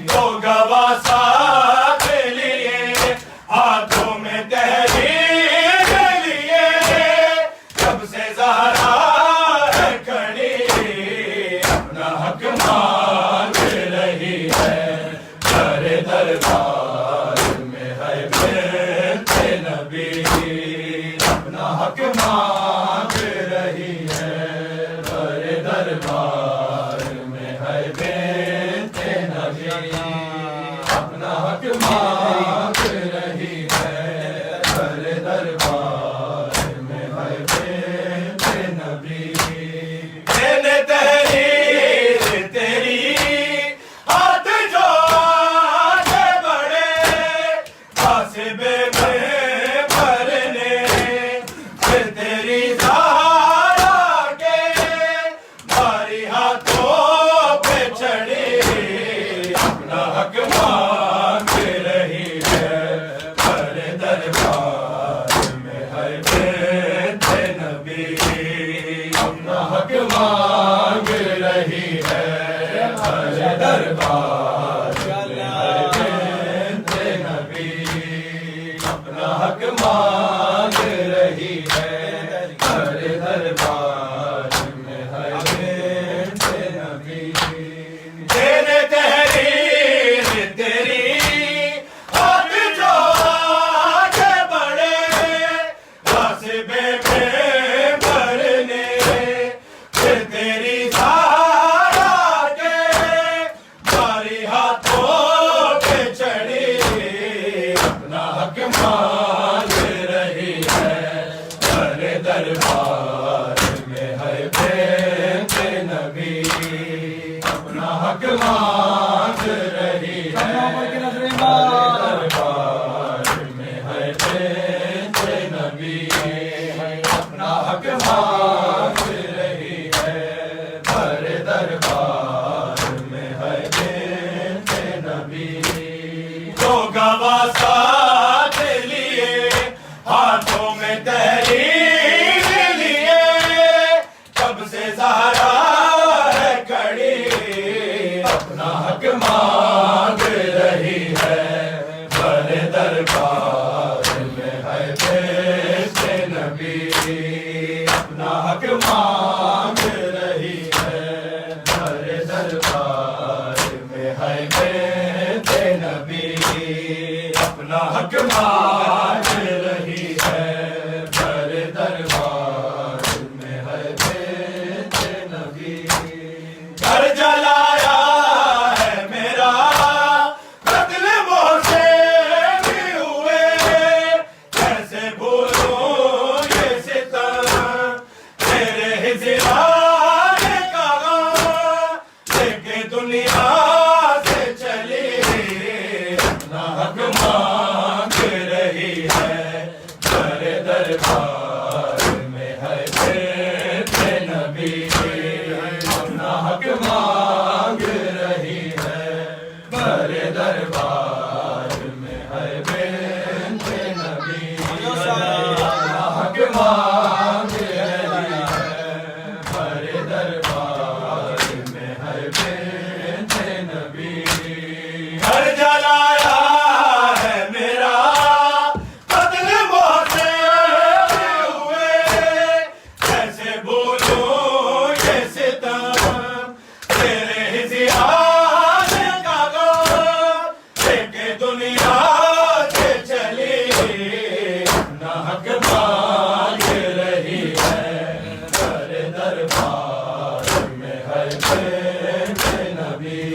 تو گواہ ساتھ لیے ہاتھوں میں تحریر لیے جب سے زہرا ہے کھڑی اپنا حق مانگ رہی ہے بڑے دربار میں ہے بنت نبی اپنا حق مانگ رہی ہے بڑے دربار میں ہے بنت نبی اپنا حق مانگ رہی ہے بڑے دربار میں ہے بنت نبی دینے تحریر تیری ہاتھ جو آگے بڑھے قاصبے میں بھرنے پھر تیری زہرا کے بھاری ہاتھوں پہ چڑھی اپنا حق مانگ رہی ہے بڑے دربار میں ہے بنت نبی اپنا حق مانگ رہی ہے بڑے دربار میں ہے بنت نبی اپنا حق مانگ رہی ہے بڑے دربار میں ہے بنت نبی تیرے تحریر تیری ہاتھ جو آگے بڑھے قاصبے میں بھرنے پھر تیری زہرا کے بھاری ہاتھوں پہ چڑھی اپنا حق مانگ رہی ہے بڑے دربار میں ہے بنت نبی اپنا حق مانگ رہی ہے بڑے دربار میں ہے بنت نبی اپنا حق مانگ رہی ہے بڑے دربار میں ہے بنت نبی تو گواہ ساتھ لیے ہاتھوں میں تحریر لیے کب سے زہرا ہے کھڑی اپنا حق مانگ رہی ہے بڑے دربار میں ہے بنت نبی اپنا حق مانگ رہی ہے بڑے دربار میں ہے بنت نبی اپنا حق مانگ رہی ہے بڑے دربار میں ہے بنت نبی گھر جلایا ہے میرا قتل وہ سے بھی ہوئے کیسے بھولوں یہ ستم تیرے ہجران کا لے کے دنیا سے چلی اپنا حق مانگ رہی ہے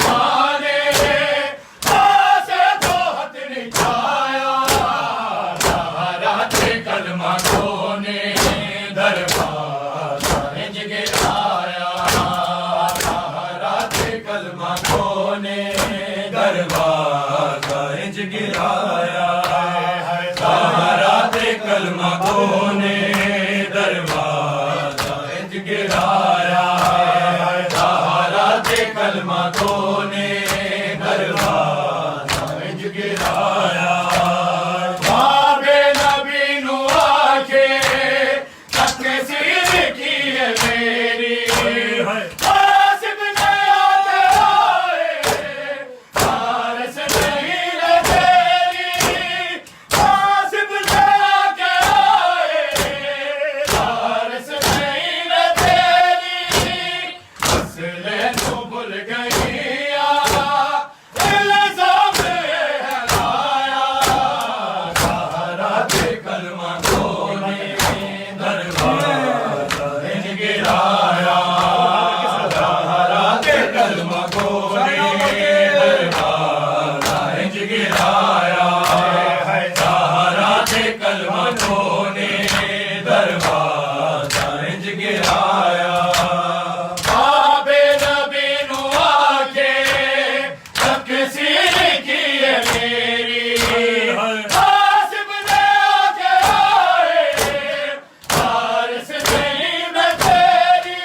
مانے آسے تو ہاتھ نچھایا طہارت کلمہ کو نے دربار انج گرایا طہارت کلمہ کو نے دربار انج گرایا طہارت کلمہ کو نے دربار انج گرایا طہارت کلمہ کو نے دربار انج گرایا باب نبی نو آکھے تک سیر کی ہے میری قاسم نے آتے آئے فارس نہیں ہے تیری قاسم نے آتے آئے فارس نہیں ہے تیری مسئلے تو بھول گئی الزام ہے لایا طہارت کلمہ کو نے دربار انج گرایا طہارت کلمہ کو نے دربار انج گرایا طہارت کلمہ کو نے دربار انج گرایا باب نبی نو آکھے تکسیر کی ہے میری قاسم نے آکھے آئے فارس نہیں میں تیری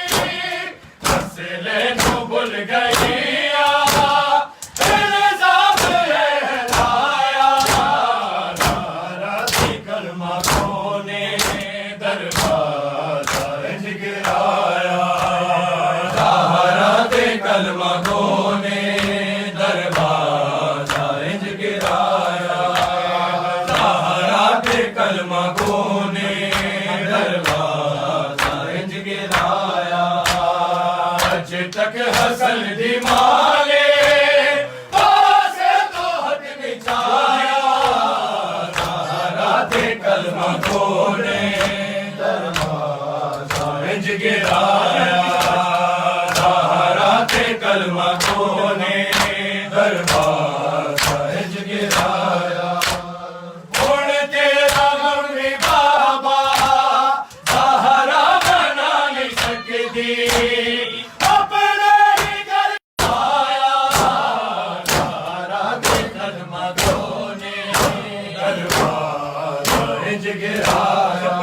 مسئلے تو بھول گئی الزام ہے لایا طہارت کلمہ کو نے دربار انج گرایا طہارت کلمہ کو نے دربار انج گرایا طہارت کلمہ کو نے دربار انج گرایا اج تک حسن دی مالے آسے تو ہاتھ نچھایا طہارت کلمہ کو نے دربار انج گرایا طہارت کلمہ کو نے دربار انج گرایا ہن تیرا غم بھی بابا زہرا بنا نہیں سکتی اپنے ہی گھر آیا طہارت کلمہ کو نے دربار انج گرایا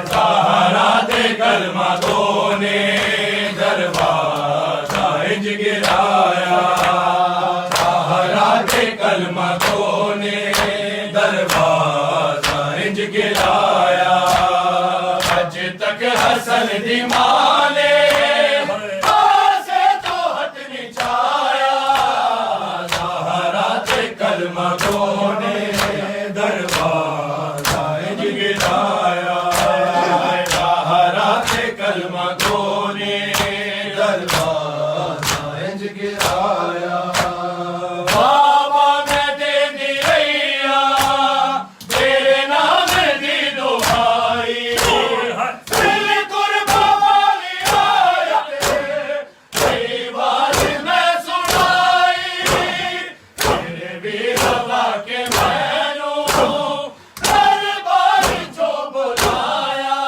طہارت کلمہ کو نے دربار انج گرایا طہارت کلمہ کو نے دربار انج گرایا اج تک حسن دی مانے آسے تو ہاتھ نچھایا طہارت کلمہ کو نے دربار انج گرایا طہارت کلمہ کو نے دربار انج گرایا بابا میں دینی رہیا تیرے نام دی دعائی دل قربا والی آیت کئی بار میں سنائی تیرے بھی ہوا کے میں نوں دربار جو بلایا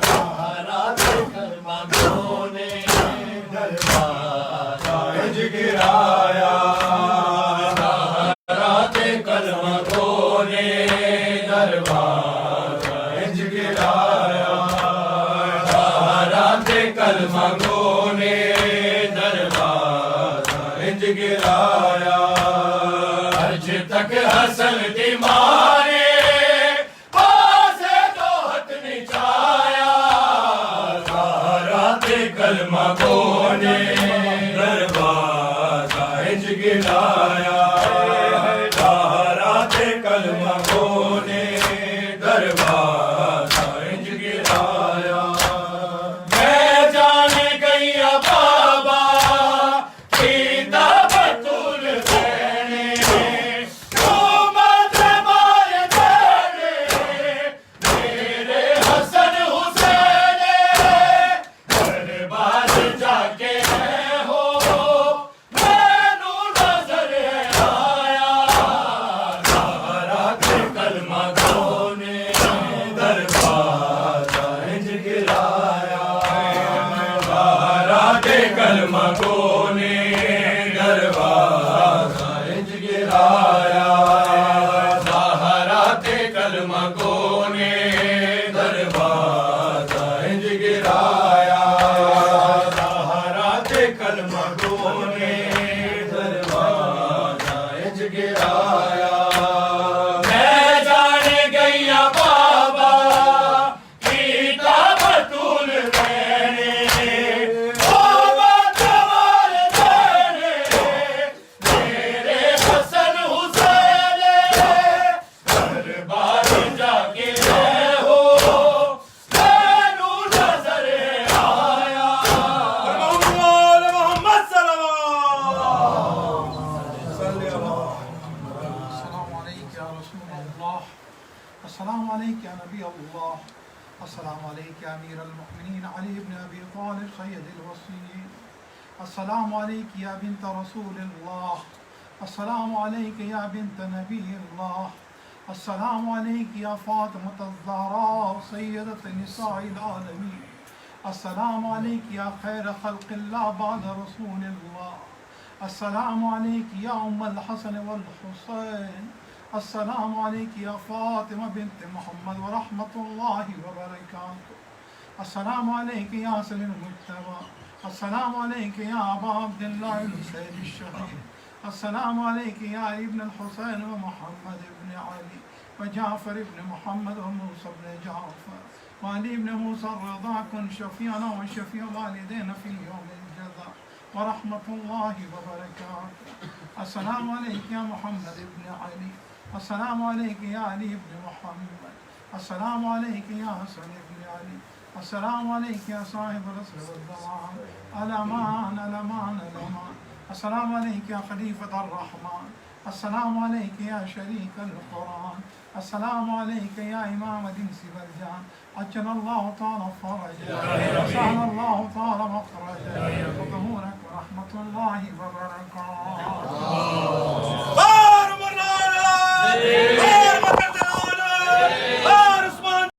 طہارت کلمہ کو نے دربار انج گرایا طہارت کلمہ کو نے دربار انج گرایا طہارت کلمہ کو نے دربار انج گرایا اج تک حسن دی مانے آسے تو ہاتھ نچھایا طہارت کلمہ کو نے دربار انج گرایا طہارت کلمہ کو نے دربار انج گرایا میں جان گئی بابا کیتا بطول دینے تو مت مار دینے میرے حسن حسین دربار جا کے ہو کلمہ کو نے دروازہ انج گرایا زہرات کلمہ کو نے دروازہ انج گرایا زہرات کلمہ کو نے دروازہ انج گرایا میں جان گیا بابا کیتا بطول السلام عليك يا نبي الله السلام عليك يا أمير المؤمنين علي بن أبي طالب سيد الوصيين السلام عليك يا بنت رسول الله السلام عليك يا بنت نبي الله السلام عليك يا فاطمة الزهراء سيدة نساء العالمين السلام عليك يا خير خلق الله بعد رسول الله السلام عليك يا أم الحسن والحسين السلام عليك يا فاطمة بنت محمد ورحمة الله وبركاته السلام عليك يا سليم المجتبى السلام عليك يا أبا عبد الله الحسين الشهيد السلام عليك يا ابن الحسين ومحمد بن علي وجعفر بن محمد وموسى بن جعفر وعلي بن موسى الرضا كن شفيعنا وشفيع والدينا في يوم الجزاء ورحمة الله وبركاته السلام عليك يا محمد بن علي السلام عليك يا علي بن محمد السلام عليك يا حسن بن علي السلام عليك يا صاحب الرسل والزمان الأمان الأمان الأمان السلام عليك يا خليفة الرحمن السلام عليك يا شريك القرآن السلام عليك يا إمام دنس برجان عجل الله تعالى فرجا وسهل الله تعالى مخرجا وظهورك ورحمة الله وبركاته